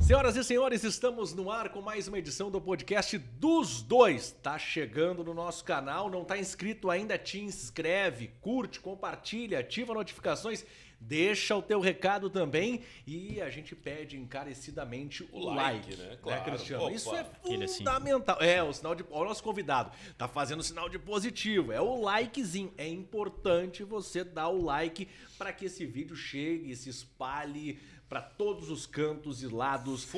Senhoras e senhores, estamos no ar com mais uma edição do podcast dos dois. Tá chegando no nosso canal, não tá inscrito ainda, te inscreve, curte, compartilha, ativa notificações, deixa o teu recado também e a gente pede encarecidamente o like, né? Claro. Cristiano? Opa. Isso é fundamental. O sinal de... Olha o nosso convidado, tá fazendo sinal de positivo, é o likezinho. É importante você dar o like para que esse vídeo chegue, se espalhe para todos os cantos e lados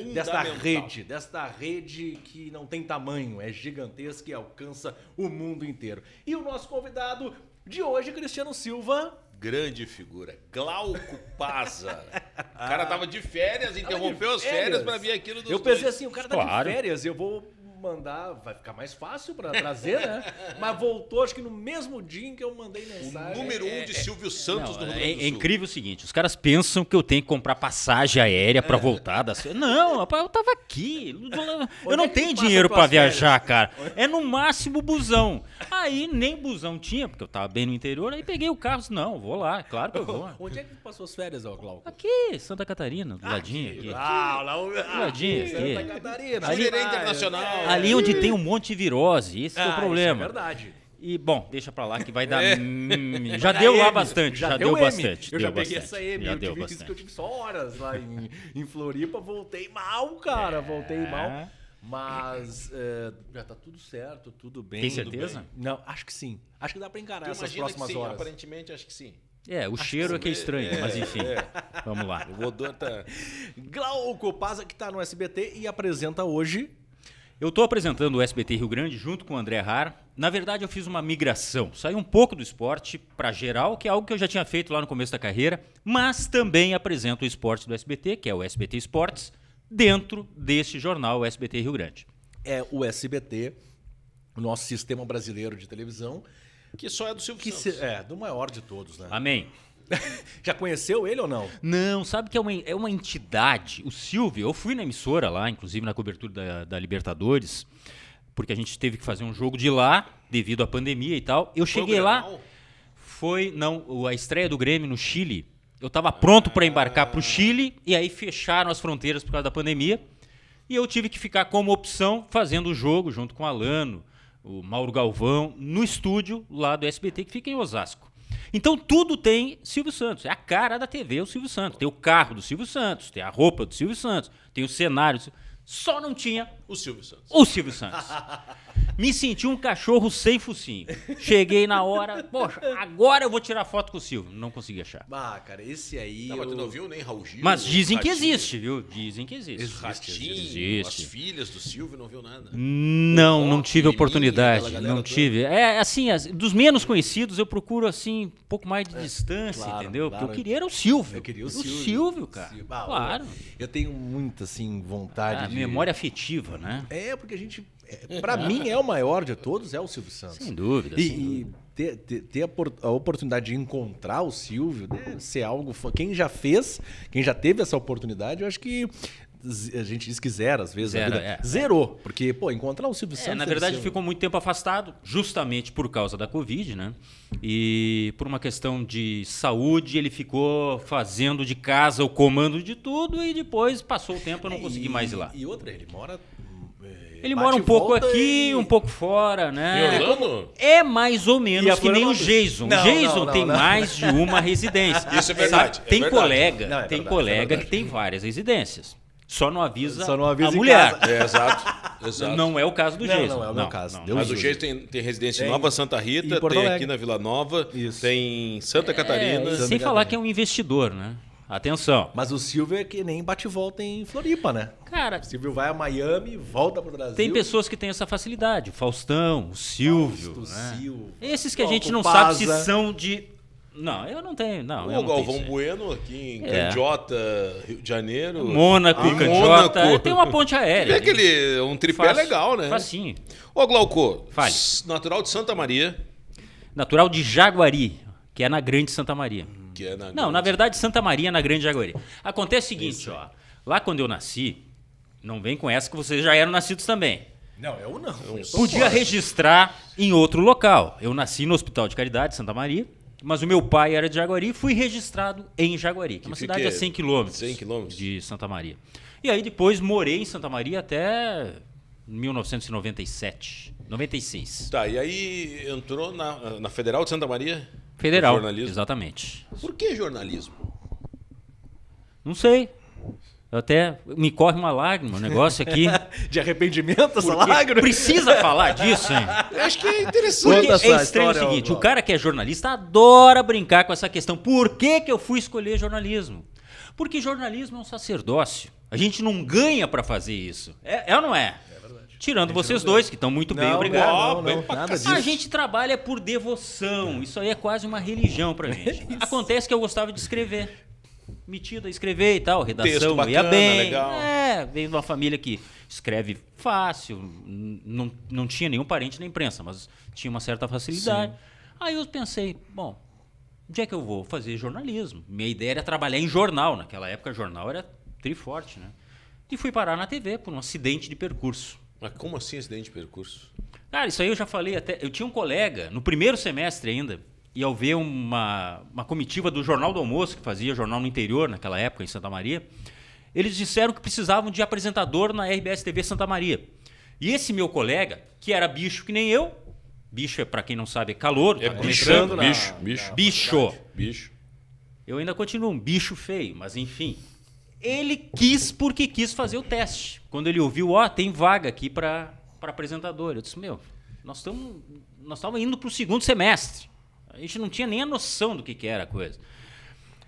desta rede que não tem tamanho, é gigantesca e alcança o mundo inteiro. E o nosso convidado de hoje, Cristiano Silva. Grande figura, Glauco Paza. O cara tava de férias, interrompeu as férias para vir aqui no dos Eu pensei assim, o cara tá de férias, eu vou mandar, vai ficar mais fácil para trazer, né? Mas voltou, acho que no mesmo dia em que eu mandei mensagem. O número 1 de Silvio Santos no Rio Grande do Sul. É incrível o seguinte, os caras pensam que eu tenho que comprar passagem aérea para voltar das férias. Não, rapaz, eu tava aqui. Eu não tenho dinheiro para viajar, cara. É no máximo busão. Aí nem busão tinha, porque eu tava bem no interior, aí peguei o carro e disse, não, vou lá, claro que eu vou. Onde é que passou as férias, ó, Glauco? Aqui, Santa Catarina, do ladinho aqui. Do ladinho aqui. Santa Catarina. Ali internacional. Ali onde tem um monte de virose, esse é o problema. Isso é verdade. E, bom, deixa pra lá que vai dar... Já deu lá bastante, já deu bastante. Eu já peguei essa M, eu tive só horas lá em Floripa, voltei mal, cara, voltei mal. Mas já tá tudo certo, tudo bem. Tem certeza? Bem. Não, acho que sim. Acho que dá pra encarar essas próximas que sim, horas. Aparentemente, acho que sim. O cheiro é que é estranho, mas enfim, vamos lá. O odor tá... Glauco Paza, que tá no SBT e apresenta hoje... Eu estou apresentando o SBT Rio Grande junto com o André Har. Na verdade, eu fiz uma migração. Saí um pouco do esporte para geral, que é algo que eu já tinha feito lá no começo da carreira, mas também apresento o esporte do SBT, que é o SBT Esportes, dentro deste jornal, o SBT Rio Grande. É o SBT, o nosso sistema brasileiro de televisão. Que só é do Silvio Santos. Do maior de todos, né? Amém. Já conheceu ele ou não? Não, sabe que é uma entidade. O Silvio, eu fui na emissora lá, inclusive na cobertura da Libertadores, porque a gente teve que fazer um jogo de lá, devido à pandemia e tal. Eu cheguei lá, a estreia do Grêmio no Chile. Eu estava pronto para embarcar para o Chile e aí fecharam as fronteiras por causa da pandemia. E eu tive que ficar como opção fazendo o jogo junto com o Alano, o Mauro Galvão, no estúdio lá do SBT, que fica em Osasco. Então tudo tem Silvio Santos, é a cara da TV o Silvio Santos. Tem o carro do Silvio Santos, tem a roupa do Silvio Santos, tem o cenário. Só não tinha o Silvio Santos. O Silvio Santos. Me senti um cachorro sem focinho. Cheguei na hora, poxa, agora eu vou tirar foto com o Silvio. Não consegui achar. Cara, esse aí... Não, mas tu não viu nem Raul Gil? Mas dizem que existe, viu? Dizem que existe. Ratinho, as filhas do Silvio, não viu nada? Não tive oportunidade. Não tive. Assim, dos menos conhecidos eu procuro, assim, um pouco mais de distância, entendeu? Porque eu queria era o Silvio. Eu queria o Silvio, cara. Claro. Eu tenho muita, assim, vontade de... Memória afetiva, né? Porque a gente... Pra mim, o maior de todos é o Silvio Santos. Sem dúvida. E ter a oportunidade de encontrar o Silvio, deve ser algo... Quem já teve essa oportunidade, eu acho que a gente diz que zero, às vezes. Zerou. Porque, encontrar o Silvio Santos... Na verdade, ficou muito tempo afastado, justamente por causa da Covid, né? E por uma questão de saúde, ele ficou fazendo de casa o comando de tudo e depois passou o tempo, eu não consegui mais ir lá. E outra, ele mora... Ele mora um pouco aqui, um pouco fora, né? É mais ou menos que nem o Jason. O Jason tem mais de uma residência. Isso é verdade. Tem colega que tem várias residências. Só não avisa a mulher. Exato. Não é o caso do Jason. Não é o meu caso. Mas o Jason tem residência em Nova Santa Rita, tem aqui na Vila Nova, tem em Santa Catarina. Sem falar que é um investidor, né? Atenção. Mas o Silvio é que nem bate-volta em Floripa, né? Cara... O Silvio vai a Miami, volta pro Brasil. Tem pessoas que têm essa facilidade. O Faustão, o Silvio. Silvio. Esses que a gente não sabe se são de... Não, eu não tenho. O Galvão Bueno aqui em Candiota, Rio de Janeiro. Mônaco, Candiota. Tem uma ponte aérea. Um tripé legal, né? Facinho. Ô, Glauco, Fale. Natural de Santa Maria. Natural de Jaguari, que é na Grande Santa Maria. Que é Não, na verdade, Santa Maria, na Grande Jaguari. Acontece o seguinte, ó. Lá quando eu nasci, não vem com essa que vocês já eram nascidos também. Não, eu não. Podia registrar em outro local. Eu nasci no Hospital de Caridade, Santa Maria, mas o meu pai era de Jaguari e fui registrado em Jaguari, que é uma cidade a 100 quilômetros 100 quilômetros de Santa Maria. E aí depois morei em Santa Maria até 1997, 96. Tá, e aí entrou na Federal de Santa Maria? Federal, Jornalismo. exatamente. Por que jornalismo? Não sei. Eu até me corre uma lágrima, o negócio aqui. De arrependimento essa Porque lágrima? precisa falar disso, hein? Eu acho que é interessante. Porque Conta essa é estranho o história, seguinte, ó. o cara que é jornalista adora brincar com essa questão. Por que eu fui escolher jornalismo? Porque jornalismo é um sacerdócio. A gente não ganha para fazer isso. É ou não é? É verdade. Tirando vocês dois, que estão muito bem, obrigado. Não, nada disso. A gente trabalha por devoção. Isso aí é quase uma religião pra gente. Acontece que eu gostava de escrever. Metido a escrever e tal, Texto redação bacana, ia bem. legal. Veio de uma família que escreve fácil, não tinha nenhum parente na imprensa, mas tinha uma certa facilidade. Aí eu pensei, bom, onde é que eu vou fazer jornalismo? Minha ideia era trabalhar em jornal, naquela época jornal era triforte, né? E fui parar na TV por um acidente de percurso. Mas como assim acidente de percurso? Cara, isso aí eu já falei até. Eu tinha um colega, no primeiro semestre ainda, e ao ver uma comitiva do Jornal do Almoço, que fazia jornal no interior, naquela época, em Santa Maria, eles disseram que precisavam de apresentador na RBS TV Santa Maria. E esse meu colega, que era bicho que nem eu, bicho, pra quem não sabe, é calouro, É tá bicho, começando, bicho. Eu ainda continuo um bicho feio, mas enfim. Ele quis porque quis fazer o teste. Quando ele ouviu, tem vaga aqui para apresentador. Eu disse, nós estamos indo para o segundo semestre. A gente não tinha nem a noção do que era a coisa.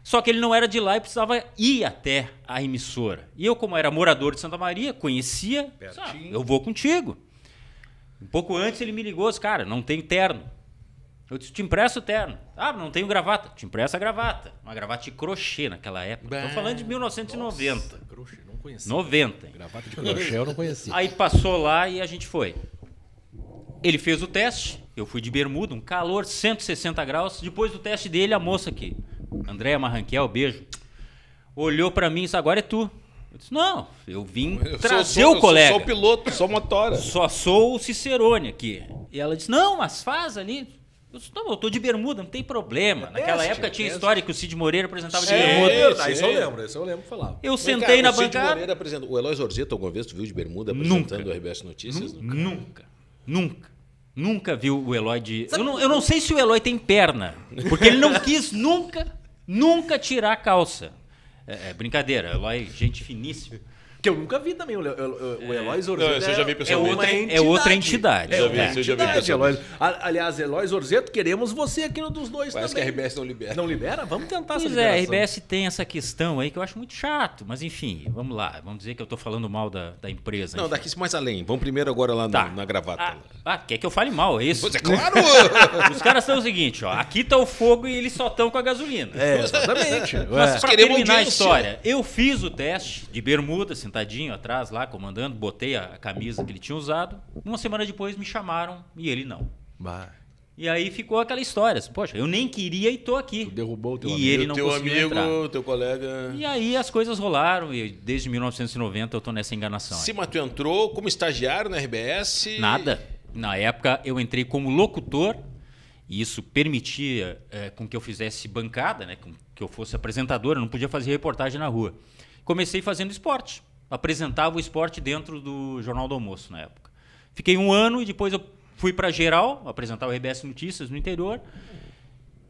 Só que ele não era de lá e precisava ir até a emissora. E eu, como era morador de Santa Maria, conhecia, eu vou contigo. Um pouco antes ele me ligou, disse, cara, não tenho terno. Eu disse, te empresto o terno. Não tenho gravata. Te empresto a gravata. Uma gravata de crochê naquela época. Estou falando de 1990. Nossa, crochê, não conhecia. 90. Gravata de crochê eu não conhecia. Aí passou lá e a gente foi. Ele fez o teste, eu fui de bermuda, um calor 160 graus. Depois do teste dele, a moça aqui, Andréa Marranquel, beijo, olhou pra mim e disse, agora é tu. Eu disse, não, eu vim trazer o colega. Eu sou o piloto, sou motora. Só sou o Cicerone aqui. E ela disse, não, mas faz ali. Eu disse, não, eu tô de bermuda, não tem problema. Naquela época tinha história que o Cid Moreira apresentava de bermuda. Isso eu lembro falar. Eu sentei na o Cid bancada. Moreira apresentou. O Eloy Zorzeto, alguma vez tu viu de bermuda apresentando o RBS Notícias? Nunca viu o Eloy de... Eu não sei se o Eloy tem perna, porque ele não quis nunca tirar a calça. É brincadeira, Eloy, gente finíssima. Que eu nunca vi também o Eloy Zorzeto. Não, você já vi pessoalmente. É outra entidade. Você já viu pessoalmente. Aliás, Eloy Zorzeto, queremos você aqui no dos dois Parece também. que a RBS não libera. Não libera? Vamos tentar essa Pois liberação. a RBS tem essa questão aí que eu acho muito chato, mas enfim, vamos lá. Vamos dizer que eu tô falando mal da empresa. Não, enfim. daqui mais além. Vamos primeiro agora lá na gravata. Quer que eu fale mal, é isso? Pois é claro! Os caras são o seguinte, aqui tá o fogo e eles só estão com a gasolina. Exatamente. Mas pra queremos terminar a audiência. história, eu fiz o teste de bermuda, sentadinho atrás lá, comandando, botei a camisa que ele tinha usado. Uma semana depois me chamaram e ele não. E aí ficou aquela história. Assim, poxa, eu nem queria e tô aqui. Tu derrubou o teu e amigo. ele não Teu conseguiu amigo, entrar. teu colega. E aí as coisas rolaram e desde 1990 eu tô nessa enganação. Sim, mas tu entrou como estagiário na RBS? Nada. Na época eu entrei como locutor e isso permitia com que eu fizesse bancada, né, com que eu fosse apresentador, eu não podia fazer reportagem na rua. Comecei fazendo esporte. Apresentava o esporte dentro do Jornal do Almoço na época. Fiquei 1 ano e depois eu fui para geral, apresentar o RBS Notícias no interior.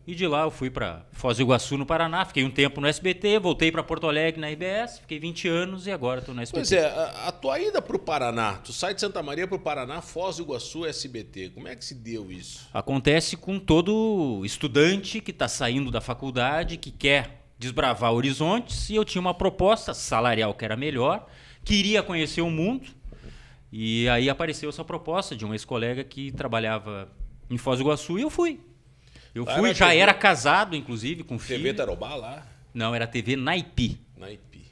E de lá eu fui para Foz do Iguaçu, no Paraná. Fiquei um tempo no SBT, voltei para Porto Alegre na RBS, fiquei 20 anos e agora estou no SBT. Pois é, a tua ida para o Paraná, tu sai de Santa Maria para o Paraná, Foz do Iguaçu, SBT. Como é que se deu isso? Acontece com todo estudante que está saindo da faculdade, que quer desbravar horizontes, e eu tinha uma proposta salarial que era melhor, queria conhecer o mundo, e aí apareceu essa proposta de um ex-colega que trabalhava em Foz do Iguaçu, e eu fui. Era casado, inclusive, com filho. TV Tarobá lá? Não, era TV Naipi,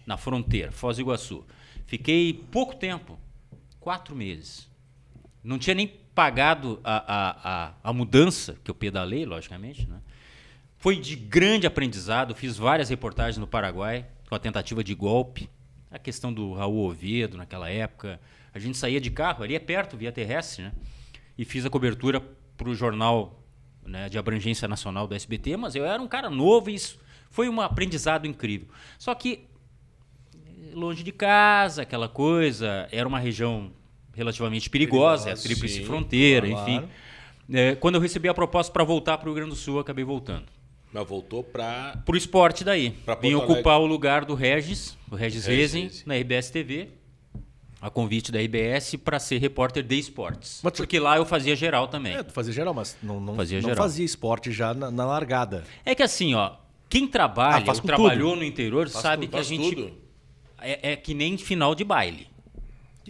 na fronteira, Foz do Iguaçu. Fiquei pouco tempo, 4 meses. Não tinha nem pagado a mudança, que eu pedalei, logicamente, né? Foi de grande aprendizado. Fiz várias reportagens no Paraguai com a tentativa de golpe. A questão do Raul Oviedo naquela época. A gente saía de carro, ali é perto, via terrestre, né? E fiz a cobertura para o jornal, né, de abrangência nacional do SBT, mas eu era um cara novo e isso foi um aprendizado incrível. Só que longe de casa, aquela coisa, era uma região relativamente perigosa, a tríplice fronteira, enfim. Quando eu recebi a proposta para voltar para o Rio Grande do Sul, eu acabei voltando. Mas voltou para o esporte daí. Vim ocupar o lugar do Regis Rezin, na RBS TV, a convite da RBS para ser repórter de esportes. Mas porque lá eu fazia geral também. Tu fazia geral, mas não geral. Fazia esporte já na largada. É que assim, ó, quem trabalha ou trabalhou no interior sabe que a gente... É que nem final de baile.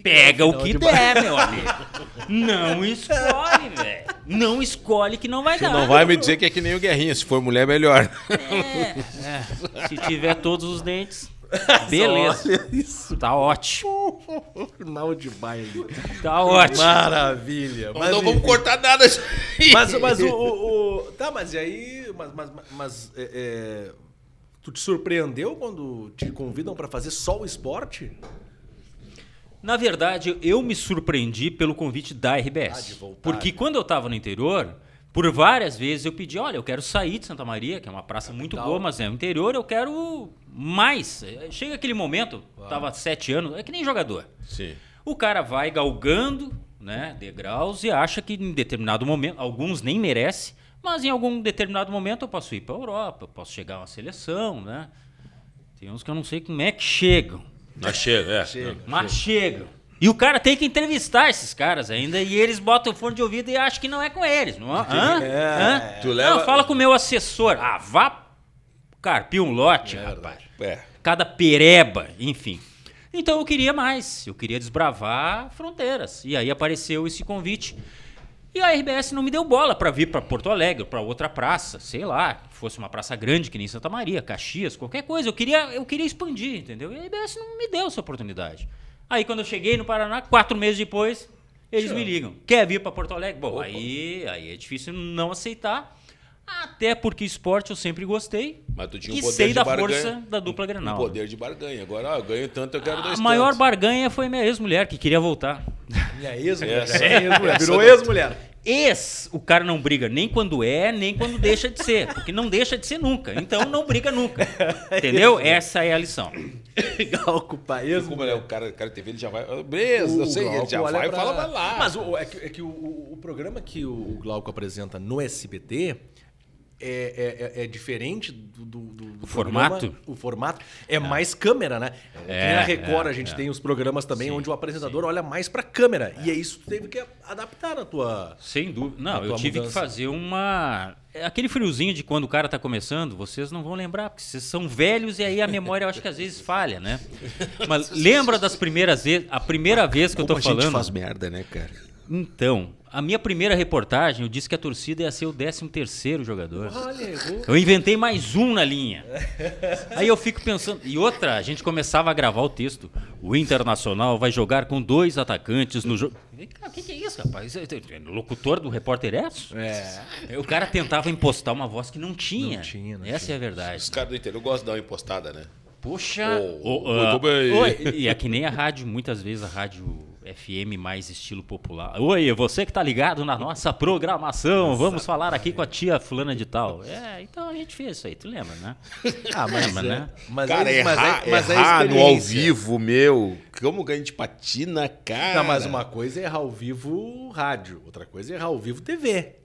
Pega o que der, meu amigo. Não escolhe, velho. Não escolhe que não vai dar. Você não vai me dizer que é que nem o Guerrinha. Se for mulher, melhor. Se tiver todos os dentes, beleza. Olha isso. Tá ótimo. Final de baile. Tá ótimo. Maravilha. Mas não vamos cortar nada disso aí. Mas Tá, mas e aí... Tu te surpreendeu quando te convidam para fazer só o esporte? Na verdade, eu me surpreendi pelo convite da RBS. De voltar. Porque quando eu estava no interior, por várias vezes eu pedi, olha, eu quero sair de Santa Maria, que é uma praça muito boa, mas é no interior, eu quero mais. Chega aquele momento, estava 7 anos, é que nem jogador. Sim. O cara vai galgando, né, degraus e acha que em determinado momento, alguns nem merecem, mas em algum determinado momento eu posso ir para a Europa, eu posso chegar a uma seleção, né? Tem uns que eu não sei como é que chegam. Mas chega. Mas chegam. E o cara tem que entrevistar esses caras ainda e eles botam o fone de ouvido e acham que não é com eles. Não, Tu leva... Não, fala com o meu assessor. Vá carpir um lote, rapaz. Cada pereba, enfim. Então eu queria mais. Eu queria desbravar fronteiras. E aí apareceu esse convite. E a RBS não me deu bola para vir para Porto Alegre, para outra praça, sei lá, que fosse uma praça grande que nem Santa Maria, Caxias, qualquer coisa. Eu queria expandir, entendeu? E a RBS não me deu essa oportunidade. Aí quando eu cheguei no Paraná, 4 meses depois, eles me ligam. Quer vir para Porto Alegre? Bom, aí é difícil não aceitar. Até porque esporte eu sempre gostei. Mas tu tinha e sei da força da dupla Grenal. Um poder de barganha. Agora, eu ganho tanto, eu quero 2 tantos. A maior barganha foi minha ex-mulher, que queria voltar. Minha ex-mulher. Virou ex-mulher. O cara não briga nem quando nem quando deixa de ser. Porque não deixa de ser nunca. Então não briga nunca. Entendeu? Essa é a lição. Galco, país. Como o cara de TV, ele já vai... Beleza, eu sei, ele já vai e fala, vai lá. Mas é que o programa que o Glauco apresenta no SBT... É diferente do formato? Programa. O formato é mais câmera, né? Na Record a gente tem os programas também onde o apresentador olha mais pra câmera. E é isso que tu teve que adaptar na tua... Sem dúvida. Não, eu tive que fazer uma... Aquele friozinho de quando o cara tá começando, vocês não vão lembrar, porque vocês são velhos e aí a memória eu acho que às vezes falha, né? Mas lembra das primeiras vezes... A primeira vez que eu tô falando... A gente faz merda, né, cara? Então, a minha primeira reportagem, eu disse que a torcida ia ser o 13º jogador. Olha, errou. Eu inventei mais um na linha. Aí eu fico pensando... E outra, a gente começava a gravar o texto. O Internacional vai jogar com 2 atacantes no jogo. O que é isso, rapaz? Locutor do Repórter Edson? O cara tentava impostar uma voz que não tinha. Não Essa tinha. É a verdade. Os caras do interior gostam de dar uma impostada, né? Poxa... Muito bem. E é que nem a rádio, muitas vezes a rádio... FM mais estilo popular. Oi, você que tá ligado na nossa programação, vamos falar aqui com a tia fulana de tal. Então a gente fez isso aí, tu lembra, né? Lembra, né? Mas cara, errar no ao vivo, meu, como que a gente patina, cara? Não, mas uma coisa é errar ao vivo rádio, outra coisa é errar ao vivo TV.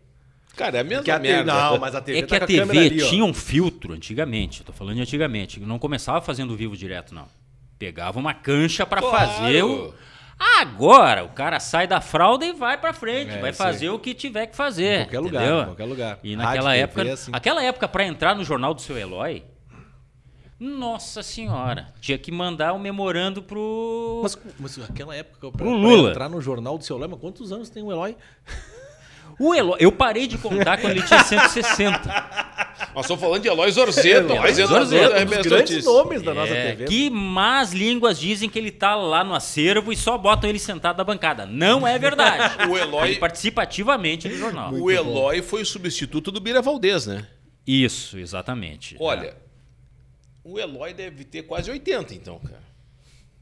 Cara, é a mesma merda. Não, mas a TV é que tá a TV tinha um filtro antigamente, eu tô falando de antigamente, não começava fazendo vivo direto, não. Pegava uma cancha para fazer o... Agora, o cara sai da fralda e vai pra frente, vai fazer o que tiver que fazer. Em qualquer lugar. E naquela época, aquela época pra entrar no jornal do seu Eloy, nossa senhora, tinha que mandar um memorando pro... Mas naquela época, pro Lula. Pra entrar no jornal do seu Eloy, mas quantos anos tem o Eloy? O Eloy, eu parei de contar quando ele tinha 160. Nós estamos falando de Eloy Zorzeto, um dos grandes nomes da nossa TV. Que más línguas dizem que ele tá lá no acervo e só botam ele sentado na bancada. Não é verdade. O Eloy ele participa ativamente do jornal. O Eloy foi o substituto do Bira Valdez, né? Isso, exatamente. Olha, o Eloy deve ter quase 80, então, cara.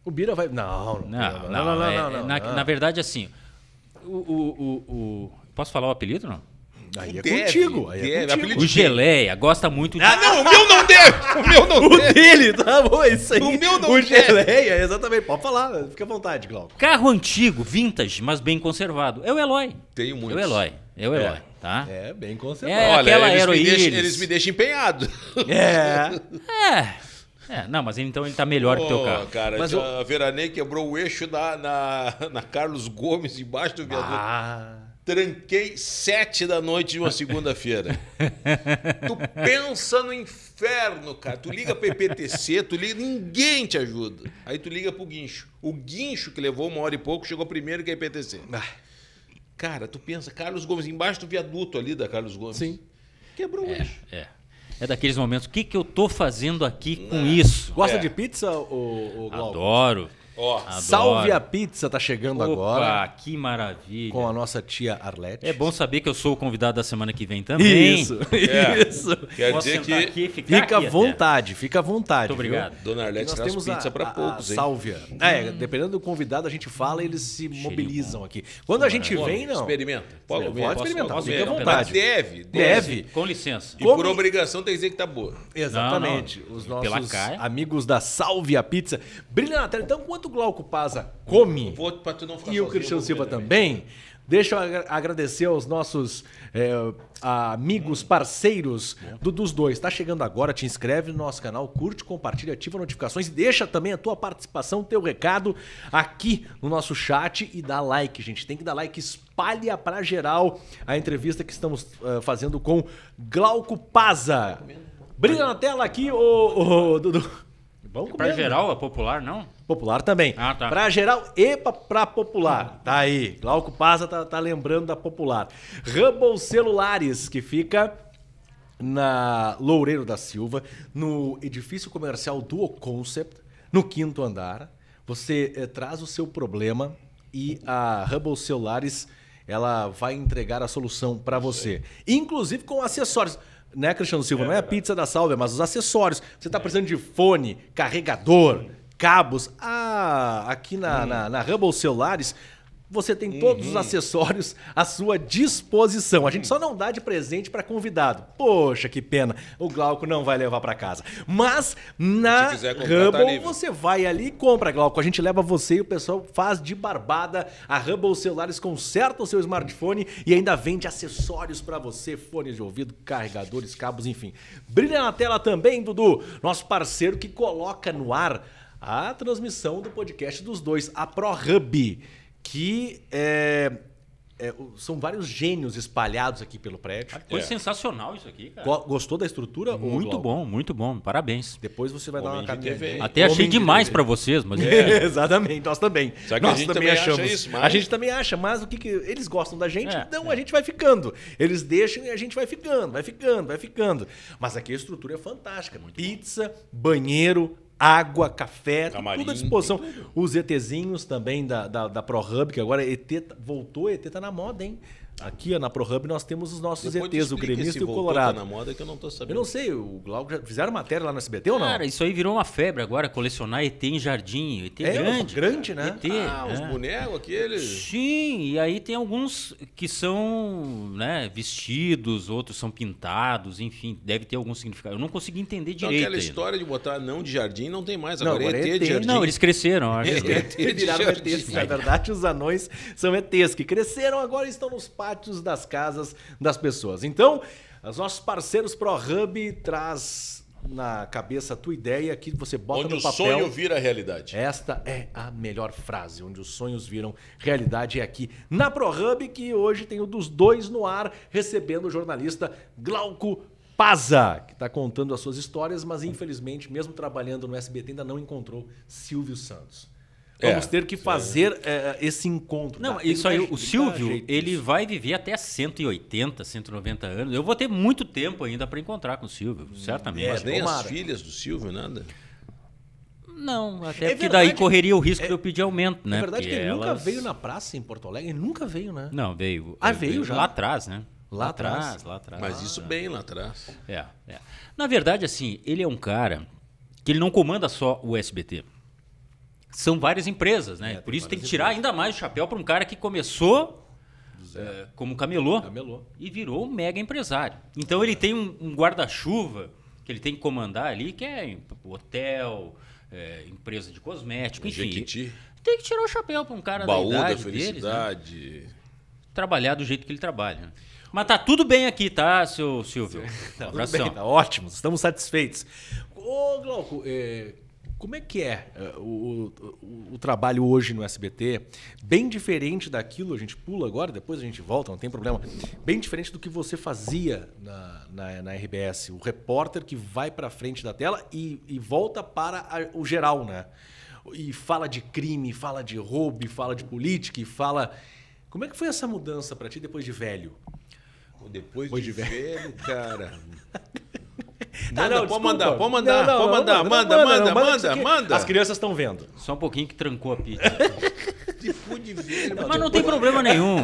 O Bira vai... Não. Na verdade, assim, posso falar o apelido, não? Aí é contigo. Aí é contigo. O Geleia gosta muito de... Ah, não, o meu não deve! O meu não deve! Dele, tá bom, é isso aí. O meu não O deve. Geleia, exatamente. Pode falar, fica à vontade, Glauco. Carro antigo, vintage, mas bem conservado. É o Eloy. Tenho muitos. É o Eloy, tá? É, bem conservado. É, Olha, aquela eles me deixam empenhado. Não, mas então ele tá melhor que o teu carro. Cara, Mas a Veranei quebrou o eixo na Carlos Gomes, embaixo do viaduto. Tranquei 7 da noite de uma segunda-feira. Tu pensa no inferno, cara. Tu liga pra EPTC, ninguém te ajuda. Aí tu liga pro guincho. O guincho, que levou 1 hora e pouco, chegou primeiro que a EPTC. Cara, tu pensa, Carlos Gomes, embaixo do viaduto ali da Carlos Gomes. Sim. Quebrou o eixo. É daqueles momentos, o que eu tô fazendo aqui com isso? Gosta de pizza, o Glauco? Adoro. Salve a Pizza tá chegando agora. Que maravilha. Com a nossa tia Arlete. É bom saber que eu sou o convidado da semana que vem também. Isso. Quer Posso dizer sentar que aqui, ficar Fica à aqui vontade, fica à vontade. Muito obrigado. Viu? Dona Arlete Nós traz temos pizza pra poucos, hein? Sálvia. Dependendo do convidado, a gente fala e eles se mobilizam aqui. Quando a gente vem, não. Experimenta. Pode experimentar, comer. fica à Mas vontade. Deve. Com licença. E por obrigação tem que dizer que tá boa. Exatamente. Não. Os Pela nossos caia. amigos da Salve a Pizza. Brilha na tela. Então, enquanto o Glauco Paza come, Vou pra tu não ficar e o sozinho, Cristiano eu vou Silva comer também, deixa eu agradecer aos nossos amigos, parceiros dos dois. Tá chegando agora, te inscreve no nosso canal, curte, compartilha, ativa notificações e deixa também a tua participação, teu recado aqui no nosso chat e dá like, gente. Tem que dar like, espalha pra geral a entrevista que estamos fazendo com Glauco Paza. Brilha na tela aqui, o Dudu. Vamos Pra comer, geral, é popular, não? Popular também. Ah, tá. Pra geral e pra popular. Tá aí. Glauco Paza tá lembrando da popular. Hubble Celulares, que fica na Loureiro da Silva, no edifício comercial Duo Concept, no 5º andar. Você traz o seu problema e a Hubble Celulares ela vai entregar a solução para você. Inclusive com acessórios. Né, Cristiano Silva? Não é a pizza da Salve, mas os acessórios. Você está precisando de fone, carregador, cabos. Aqui na Hubble Celulares, você tem todos os acessórios à sua disposição. A gente só não dá de presente para convidado. Poxa, que pena. O Glauco não vai levar para casa. Mas na Hubble você vai ali e compra, Glauco. A gente leva você e o pessoal faz de barbada. A Hubble Celulares conserta o seu smartphone e ainda vende acessórios para você. Fones de ouvido, carregadores, cabos, enfim. Brilha na tela também, Dudu. Nosso parceiro que coloca no ar a transmissão do podcast dos dois, a ProHub. Que são vários gênios espalhados aqui pelo prédio. Foi sensacional isso aqui, cara. Gostou da estrutura? Muito bom. Parabéns. Depois você vai dar uma caminhada. Até achei demais pra vocês, mas... Exatamente, nós também. Nós também achamos. Isso, mas... A gente também acha, mas o que eles gostam da gente, então a gente vai ficando. Eles deixam e a gente vai ficando. Mas aqui a estrutura é fantástica. Pizza, banheiro, água, café, tudo à disposição. Os ETzinhos também da ProHub, que agora ET voltou, ET tá na moda, hein? Aqui, ó, na ProHub nós temos os nossos ETs, o gremista e o colorado. Tá na moda que eu não tô sabendo. Eu não sei, o Glauco já fizeram matéria lá no SBT ou não? Cara, isso aí virou uma febre agora, colecionar ET em jardim. ET grande. Grande, né? ET, os bonecos aqueles. Sim, e aí tem alguns que são, né, vestidos, outros são pintados, enfim, deve ter algum significado. Eu não consegui entender direito. Aquela história de botar não de jardim não tem mais, agora é ET de jardim. Não, eles cresceram. Viraram ETs. Na verdade, os anões são ETs que cresceram, agora estão nos pátios das casas das pessoas. Então, os nossos parceiros ProHub traz na cabeça a tua ideia que você bota no papel. Onde o sonho vira realidade. Esta é a melhor frase, onde os sonhos viram realidade, é aqui na ProHub, que hoje tem o dos dois no ar, recebendo o jornalista Glauco Paza, que está contando as suas histórias, mas infelizmente, mesmo trabalhando no SBT, ainda não encontrou Silvio Santos. Vamos ter que fazer esse encontro. Não, isso aí, o Silvio, ele vai viver até 180, 190 anos. Eu vou ter muito tempo ainda para encontrar com o Silvio, certamente. Mas nem as filhas do Silvio, nada? Não, até porque daí correria o risco de eu pedir aumento, né? É verdade que ele nunca veio na praça em Porto Alegre? Ele nunca veio, né? Não, veio. Veio já? Lá atrás, né? Lá atrás. Lá atrás. Mas isso bem lá atrás. É. Na verdade, assim, ele é um cara que ele não comanda só o SBT. São várias empresas, né? Por isso tem que tirar ainda mais o chapéu para um cara que começou como camelô e virou um mega empresário. Então ele tem um guarda-chuva que ele tem que comandar ali, que é hotel, empresa de cosmético, enfim. Jequiti. Tem que tirar o chapéu para um cara Baú da idade da felicidade. deles, né? Trabalhar do jeito que ele trabalha. Mas tá tudo bem aqui, tá, seu Silvio? Tá, Abração. bem, tá ótimo, estamos satisfeitos. Ô, Glauco, como é que é o trabalho hoje no SBT? Bem diferente daquilo, a gente pula agora, depois a gente volta, não tem problema. Bem diferente do que você fazia na RBS. O repórter que vai para frente da tela e volta para o geral, né? E fala de crime, fala de roubo, fala de política, e fala... Como é que foi essa mudança para ti depois de velho? Depois de velho, cara... Pode manda. As crianças estão vendo. Só um pouquinho que trancou a pizza. Depois de velho... Mas não tem problema nenhum.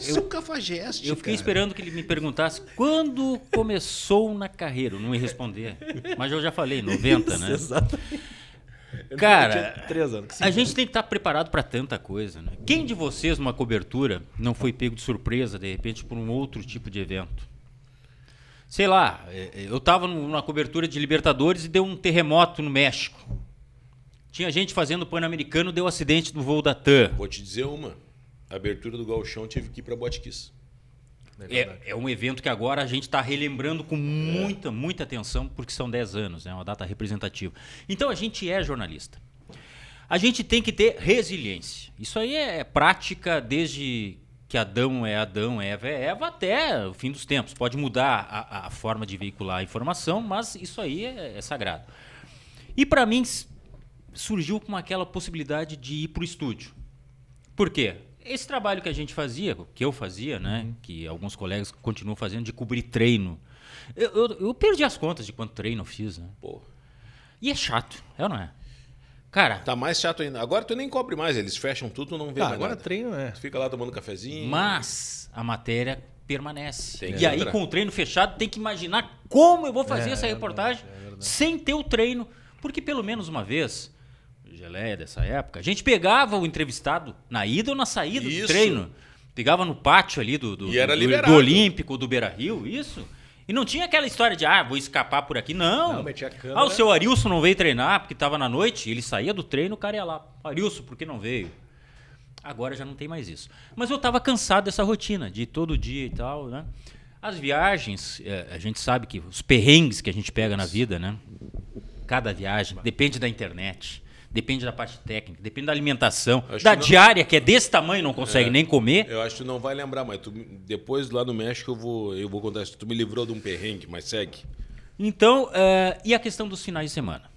Sou cafajeste, Eu fiquei esperando que ele me perguntasse quando começou na carreira. Eu não ia responder. Mas eu já falei, 90, né? Exatamente. Cara, 3 anos. a gente tem que estar preparado para tanta coisa, né? Quem de vocês, numa cobertura, não foi pego de surpresa, de repente, por um outro tipo de evento? Sei lá, eu estava numa cobertura de Libertadores e deu um terremoto no México. Tinha gente fazendo Pan-Americano, deu acidente no voo da TAM. Vou te dizer uma. A abertura do Gauchão tive que ir para Botkiss. É um evento que agora a gente está relembrando com muita atenção, porque são 10 anos, é uma data representativa. Então a gente é jornalista. A gente tem que ter resiliência. Isso aí é prática desde que Adão, Eva é Eva, até o fim dos tempos. Pode mudar a forma de veicular a informação, mas isso aí é sagrado. E para mim surgiu com aquela possibilidade de ir para o estúdio. Por quê? Esse trabalho que a gente fazia, que eu fazia, né, que alguns colegas continuam fazendo, de cobrir treino. Eu perdi as contas de quanto treino eu fiz. Né? Pô. E é chato, é ou não é? Cara... Tá mais chato ainda. Agora tu nem cobre mais, eles fecham tudo, não vê mais agora nada. treino, Tu fica lá tomando cafezinho. Mas a matéria permanece. Tem E que aí, entrar. com o treino fechado, tem que imaginar como eu vou fazer essa reportagem sem ter o treino. Porque pelo menos uma vez... Geleia dessa época, a gente pegava o entrevistado na ida ou na saída do treino. Pegava no pátio ali do Olímpico, do Beira-Rio, isso. E não tinha aquela história de, vou escapar por aqui. Não. Metia a câmera. O seu Arilson não veio treinar porque estava na noite, ele saía do treino, o cara ia lá. Arilson, por que não veio? Agora já não tem mais isso. Mas eu estava cansado dessa rotina, de ir todo dia e tal, né? As viagens, a gente sabe que os perrengues que a gente pega na vida, né? Cada viagem, depende da internet. Depende da parte técnica, depende da alimentação, da diária, que é desse tamanho, não consegue nem comer. Eu acho que tu não vai lembrar, mas depois lá no México eu vou contar isso. Tu me livrou de um perrengue, mas segue. Então, e a questão dos finais de semana?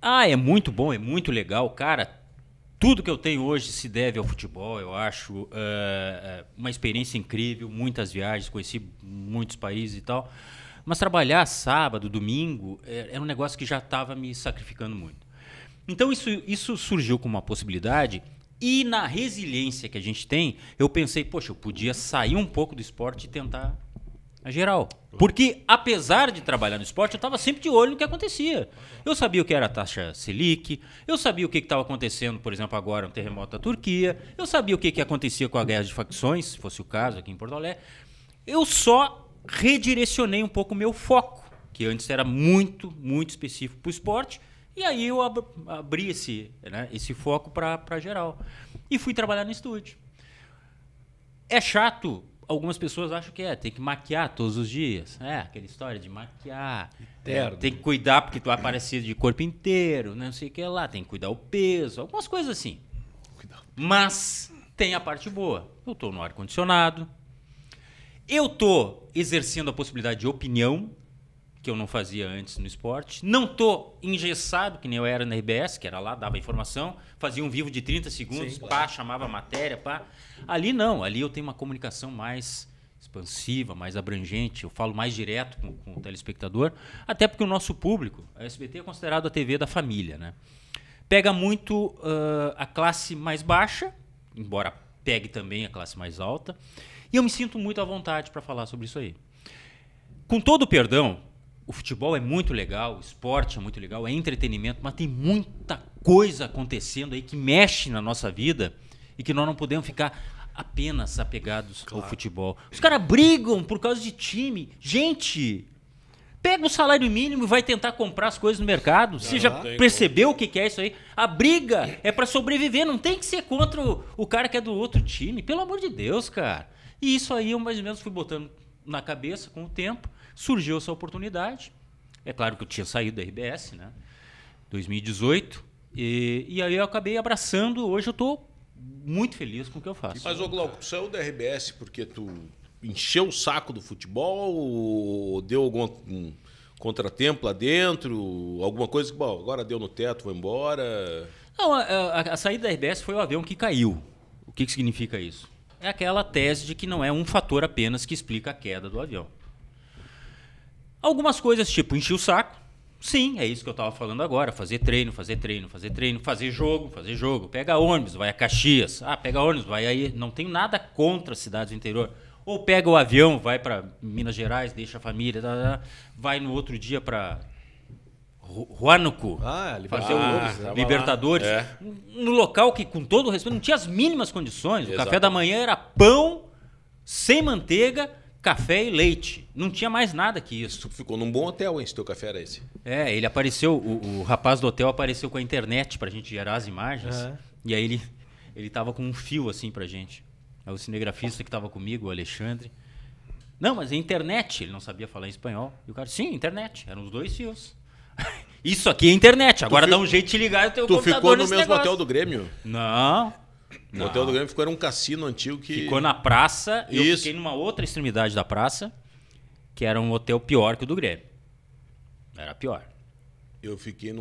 É muito bom, é muito legal. Cara, tudo que eu tenho hoje se deve ao futebol, eu acho. Uma experiência incrível, muitas viagens, conheci muitos países e tal. Mas trabalhar sábado, domingo, era um negócio que já estava me sacrificando muito. Então isso surgiu como uma possibilidade e na resiliência que a gente tem, eu pensei, poxa, eu podia sair um pouco do esporte e tentar a geral. Porque apesar de trabalhar no esporte, eu estava sempre de olho no que acontecia. Eu sabia o que era a taxa Selic, eu sabia o que estava acontecendo, por exemplo, agora no terremoto da Turquia, eu sabia o que acontecia com a guerra de facções, se fosse o caso aqui em Porto Alegre. Eu só redirecionei um pouco o meu foco, que antes era muito específico para o esporte. E aí eu abri esse foco para geral. E fui trabalhar no estúdio. É chato, algumas pessoas acham que tem que maquiar todos os dias. Aquela história de maquiar. Tem que cuidar porque tu vai aparecer de corpo inteiro, não sei o que lá. Tem que cuidar o peso, algumas coisas assim. Mas tem a parte boa. Eu estou no ar-condicionado. Eu estou exercendo a possibilidade de opinião, que eu não fazia antes no esporte. Não estou engessado, que nem eu era na RBS, que era lá, dava informação, fazia um vivo de 30 segundos, chamava a matéria, Ali não, ali eu tenho uma comunicação mais expansiva, mais abrangente, eu falo mais direto com o telespectador, até porque o nosso público, a SBT é considerado a TV da família, né? Pega muito a classe mais baixa, embora pegue também a classe mais alta, E eu me sinto muito à vontade para falar sobre isso aí. Com todo o perdão, o futebol é muito legal, o esporte é muito legal, é entretenimento, mas tem muita coisa acontecendo aí que mexe na nossa vida e que nós não podemos ficar apenas apegados ao futebol. Os caras brigam por causa de time. Gente, pega o salário mínimo e vai tentar comprar as coisas no mercado. Você já percebeu o que é isso aí? A briga é para sobreviver, não tem que ser contra o cara que é do outro time. Pelo amor de Deus, cara. E isso aí eu mais ou menos fui botando na cabeça com o tempo. Surgiu essa oportunidade. É claro que eu tinha saído da RBS, né? 2018. E aí eu acabei abraçando. Hoje eu estou muito feliz com o que eu faço. Mas, ô Glauco, tu saiu da RBS porque tu encheu o saco do futebol ou deu algum contratempo lá dentro? Alguma coisa que, bom, agora deu no teto, vou embora? Não, a saída da RBS foi o avião que caiu. O que significa isso? É aquela tese de que não é um fator apenas que explica a queda do avião. Algumas coisas, tipo, encher o saco. Sim, é isso que eu estava falando agora. Fazer treino, fazer jogo. Pega ônibus, vai a Caxias. Pega ônibus, vai aí. Não tem nada contra as cidades do interior. Ou pega o avião, vai para Minas Gerais, deixa a família, vai no outro dia para Huánuco, fazer o Libertadores. No local que, com todo o respeito, não tinha as mínimas condições. O café da manhã era pão, sem manteiga, café e leite. Não tinha mais nada que isso. Tu ficou num bom hotel, hein? Se teu café era esse. Ele apareceu, o rapaz do hotel apareceu com a internet pra gente gerar as imagens. E aí ele tava com um fio assim pra gente. Aí o cinegrafista que tava comigo, o Alexandre. Não, mas é internet. Ele não sabia falar em espanhol. E o cara, sim, internet. Eram os 2 fios. Isso aqui é internet. Agora dá um jeito de ligar o teu computador. Tu ficou no mesmo negócio. Hotel do Grêmio? Não. O Hotel do Grêmio ficou, era um cassino antigo que... Ficou na praça, e eu fiquei numa outra extremidade da praça, que era um hotel pior que o do Grêmio. Era pior. Eu fiquei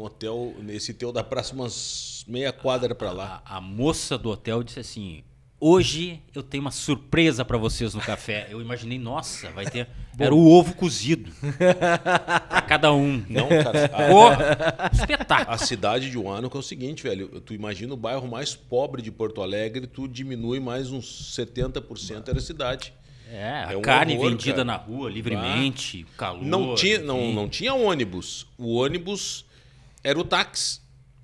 nesse hotel da praça, umas meia quadra pra lá. A moça do hotel disse assim, hoje eu tenho uma surpresa pra vocês no café. Eu imaginei, nossa, vai ter... Era o ovo cozido. Pra cada um. Não, cara. Espetáculo. A cidade de Huánuco é o seguinte, velho. Tu imagina o bairro mais pobre de Porto Alegre, tu diminui mais uns 70% da cidade. A carne horror, vendida cara. Na rua, livremente, calor. Não tinha ônibus. O ônibus era o táxi.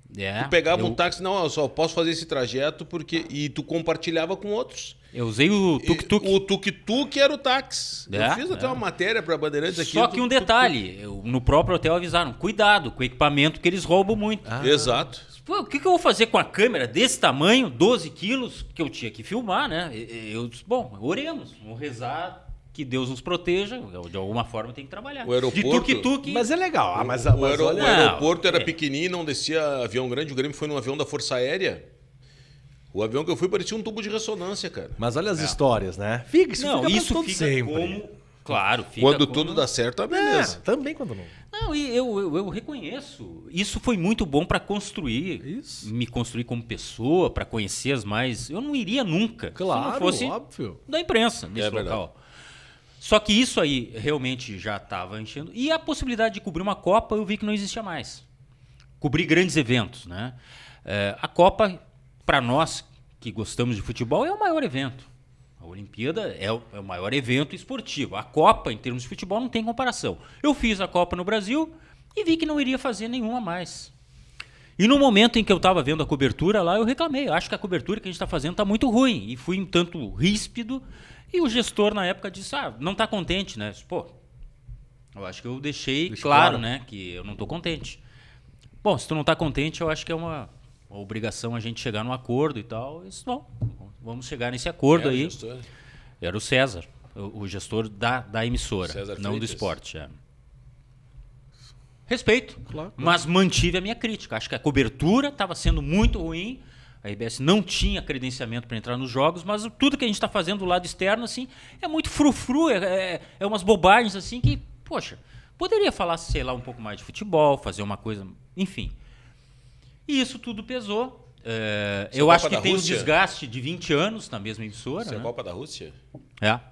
Tu pegava um táxi, não, eu só posso fazer esse trajeto porque... E tu compartilhava com outros. Eu usei o tuk-tuk. O tuk-tuk era o táxi. Eu fiz até uma matéria para Bandeirantes aqui. Só que um detalhe, no próprio hotel avisaram, cuidado com o equipamento que eles roubam muito. Exato. Pô, o que eu vou fazer com a câmera desse tamanho, 12 quilos, que eu tinha que filmar, né? Eu disse, bom, oremos, vamos rezar... Que Deus nos proteja, de alguma forma tem que trabalhar. O aeroporto, de tuk-tuk. Mas é legal. O aeroporto era pequenininho, não descia avião grande. O Grêmio foi num avião da Força Aérea. O avião que eu fui parecia um tubo de ressonância, cara. Mas olha as histórias, né? Isso fica sempre. Como... Claro, fica quando tudo dá certo, tá beleza. Também quando não. Não, e eu reconheço. Isso foi muito bom para construir. Isso. Me construir como pessoa, para conhecer as mais... Eu não iria nunca. Claro, se não fosse óbvio. Da imprensa, nesse local. Verdade. Só que isso aí realmente já estava enchendo. E a possibilidade de cobrir uma Copa eu vi que não existia mais. Cobrir grandes eventos, né? A Copa, para nós que gostamos de futebol, é o maior evento. A Olimpíada é o maior evento esportivo. A Copa, em termos de futebol, não tem comparação. Eu fiz a Copa no Brasil e vi que não iria fazer nenhuma mais. E no momento em que eu estava vendo a cobertura lá, eu reclamei. Eu acho que a cobertura que a gente está fazendo está muito ruim. E fui um tanto ríspido. E o gestor, na época, disse, não está contente, né? Pô, eu acho que eu deixei claro, né? Que eu não estou contente. Bom, se tu não está contente, eu acho que é uma obrigação a gente chegar num acordo e tal. Eu disse, bom, vamos chegar nesse acordo aí. Gestor? Era o César, o gestor da emissora, César não Freitas. Do esporte. Respeito, claro. Mas mantive a minha crítica. Acho que a cobertura estava sendo muito ruim. A RBS não tinha credenciamento para entrar nos jogos, mas tudo que a gente está fazendo do lado externo assim, é muito frufru, é umas bobagens assim que, poxa, poderia falar, sei lá, um pouco mais de futebol, fazer uma coisa, enfim. E isso tudo pesou. Eu acho que tem um desgaste de 20 anos na mesma emissora. Isso é a Copa da Rússia?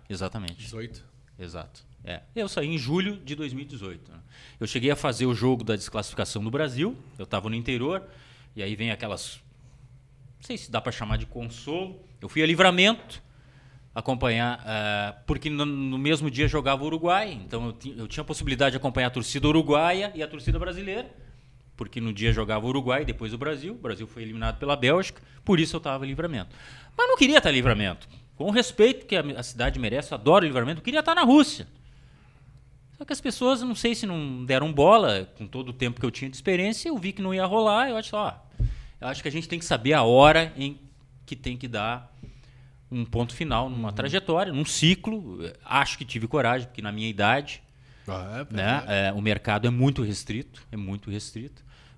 Exatamente. 18. Exato. Eu saí em julho de 2018. Eu cheguei a fazer o jogo da desclassificação do Brasil, eu estava no interior, e aí vem aquelas... Não sei se dá para chamar de consolo. Eu fui a Livramento, acompanhar, porque no mesmo dia jogava o Uruguai, então eu tinha a possibilidade de acompanhar a torcida uruguaia e a torcida brasileira, porque no dia jogava o Uruguai e depois o Brasil foi eliminado pela Bélgica, por isso eu estava em Livramento. Mas não queria estar em Livramento, com o respeito que a cidade merece, eu adoro Livramento, eu queria estar na Rússia. Só que as pessoas, não sei se não deram bola, com todo o tempo que eu tinha de experiência, eu vi que não ia rolar, eu acho que a gente tem que saber a hora em que tem que dar um ponto final numa trajetória, num ciclo. Acho que tive coragem, porque na minha idade o mercado é muito restrito,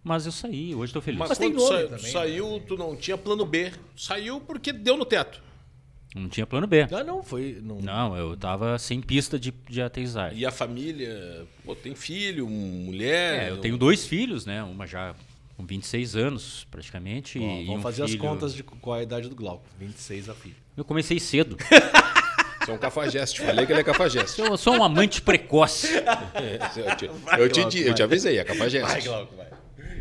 mas eu saí, hoje estou feliz. Mas tem quando nome também, saiu, tu não tinha plano B, saiu porque deu no teto. Não tinha plano B. Não foi. Não, eu estava sem pista de aterrissagem. E a família, tem filho, mulher... Eu tenho 2 filhos, né? Uma já com 26 anos, praticamente. Vamos fazer as contas de qual é a idade do Glauco. 26 a filho. Eu comecei cedo. Você é um cafajeste, falei que ele é cafajeste. Eu sou um amante precoce. Eu te avisei, é cafajeste. Vai, Glauco, vai.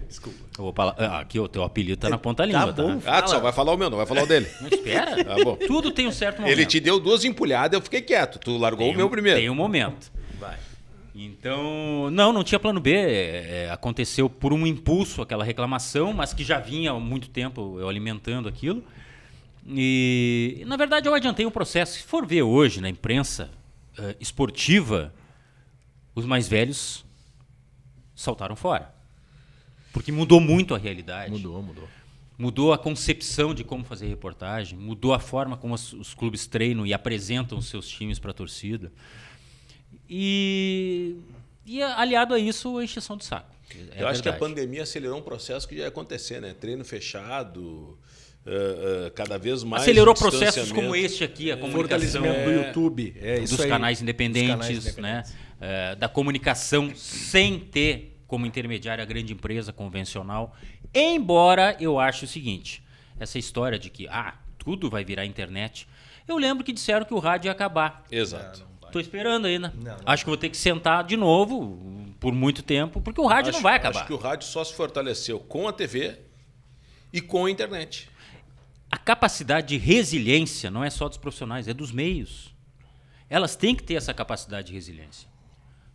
Desculpa. Eu vou falar, aqui o teu apelido tá na ponta da língua, bom. tá? Tu só vai falar o meu, não vai falar o dele. Não espera. Tá bom. Tudo tem um certo momento. Ele te deu 2 empulhadas, eu fiquei quieto. Tu largou o meu primeiro. Tem um momento. Vai. Então, não tinha plano B. Aconteceu por um impulso aquela reclamação, mas que já vinha há muito tempo eu alimentando aquilo. E, na verdade, eu adiantei o processo. Se for ver hoje na imprensa esportiva, os mais velhos saltaram fora. Porque mudou muito a realidade. Mudou. Mudou a concepção de como fazer reportagem, mudou a forma como os clubes treinam e apresentam os seus times para a torcida. E aliado a isso, a encheção de saco. Eu acho que a pandemia acelerou um processo que já ia acontecer, né? Treino fechado, cada vez mais... Acelerou processos como este aqui, a comunicação do YouTube. dos canais independentes, né? Da comunicação sem ter como intermediária a grande empresa convencional. Embora eu ache o seguinte, essa história de que tudo vai virar internet. Eu lembro que disseram que o rádio ia acabar. Exato. Estou esperando ainda. Não. Acho que vou ter que sentar de novo por muito tempo, porque o rádio não vai acabar. Acho que o rádio só se fortaleceu com a TV e com a internet. A capacidade de resiliência não é só dos profissionais, é dos meios. Elas têm que ter essa capacidade de resiliência.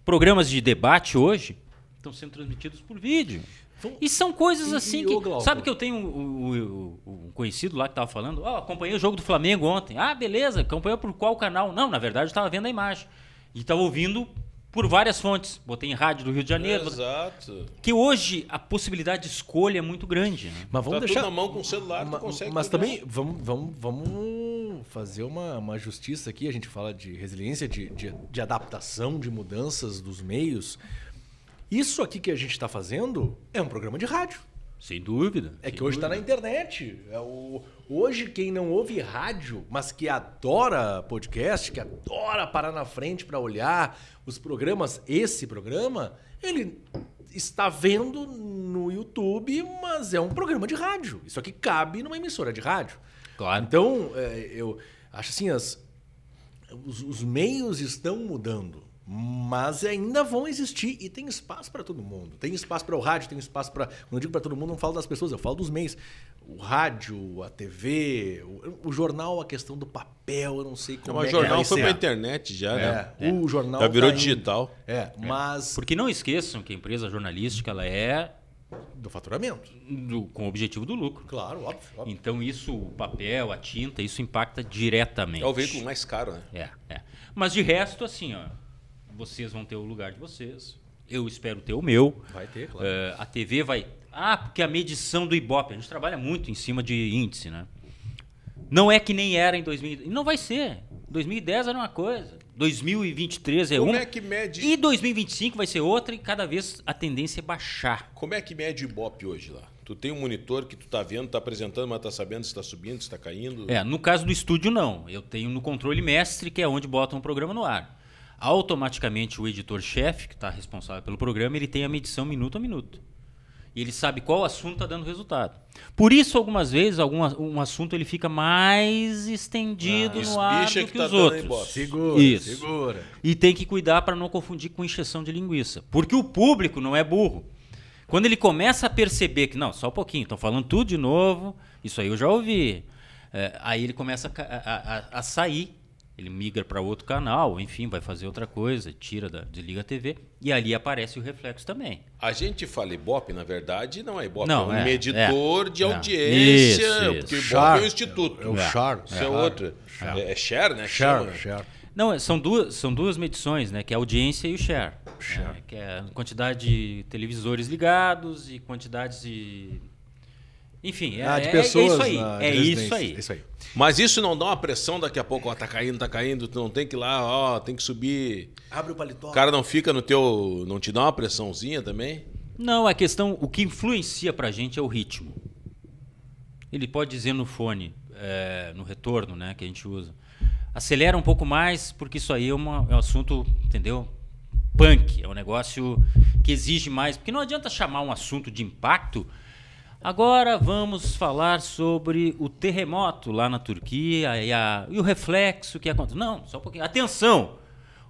Programas de debate hoje estão sendo transmitidos por vídeo. E são coisas assim que... Sabe que eu tenho um conhecido lá que estava falando, acompanhei o jogo do Flamengo ontem. Beleza, acompanhou por qual canal? Não, na verdade eu estava vendo a imagem. E estava ouvindo por várias fontes. Botei em rádio do Rio de Janeiro. Exato. Que hoje a possibilidade de escolha é muito grande. Né? Mas vamos deixar... tudo na mão com o celular, tu consegue... Mas também, vamos fazer uma justiça aqui. A gente fala de resiliência, de adaptação, de mudanças dos meios... Isso aqui que a gente está fazendo é um programa de rádio. Sem dúvida. É que hoje está na internet. Hoje, quem não ouve rádio, mas que adora podcast, que adora parar na frente para olhar os programas, esse programa, ele está vendo no YouTube, mas é um programa de rádio. Isso aqui cabe numa emissora de rádio. Claro. Então, eu acho assim, os meios estão mudando. Mas ainda vão existir e tem espaço para todo mundo. Tem espaço para o rádio, tem espaço para... Quando eu digo para todo mundo, não falo das pessoas, eu falo dos meios. O rádio, a TV, o jornal, a questão do papel, eu não sei como o jornal foi para a internet já, né? O jornal já virou digital. Mas... Porque não esqueçam que a empresa jornalística ela é... do faturamento. Com o objetivo do lucro. Claro, óbvio. Então isso, o papel, a tinta, isso impacta diretamente. É o veículo mais caro, né? Mas de resto, assim, vocês vão ter o lugar de vocês. Eu espero ter o meu. Vai ter, claro. A TV vai... porque a medição do Ibope, a gente trabalha muito em cima de índice, né? Não é que nem era em 2000... Não vai ser. 2010 era uma coisa. 2023 Como é que mede... E 2025 vai ser outra e cada vez a tendência é baixar. Como é que mede o Ibope hoje lá? Tu tem um monitor que tu tá vendo, tá apresentando, mas tá sabendo se tá subindo, se tá caindo? No caso do estúdio, não. Eu tenho no controle mestre, que é onde botam o programa no ar. Automaticamente o editor-chefe, que está responsável pelo programa, ele tem a medição minuto a minuto. E ele sabe qual assunto está dando resultado. Por isso, algumas vezes, um assunto ele fica mais estendido no ar do que os outros. Segura. E tem que cuidar para não confundir com encheção de linguiça. Porque o público não é burro. Quando ele começa a perceber que, não, só um pouquinho, estão falando tudo de novo, isso aí eu já ouvi. Aí ele começa a sair Ele migra para outro canal, enfim, vai fazer outra coisa, desliga a TV, e ali aparece o reflexo também. A gente fala Ibope, na verdade, não é Ibope, Não, é um medidor de audiência, Isso. porque o Ibope Share. é o instituto. É o Share. Isso é outro. É share, né? Share. Não, são duas medições, né? Que é a audiência e o share. Share. Que é a quantidade de televisores ligados e quantidade de... Enfim, de pessoas. É isso aí. É isso aí. É isso aí. Mas isso não dá uma pressão daqui a pouco, ó, tá caindo, tu não tem que ir lá, ó, tem que subir. Abre o paletó. O cara não fica no teu... Não te dá uma pressãozinha também? Não, a questão, o que influencia pra gente é o ritmo. Ele pode dizer no fone, no retorno, né, que a gente usa. Acelera um pouco mais, porque isso aí é um assunto, entendeu? Punk, é um negócio que exige mais. Porque não adianta chamar um assunto de impacto. Agora vamos falar sobre o terremoto lá na Turquia e o reflexo que aconteceu. Não, só um pouquinho. Atenção!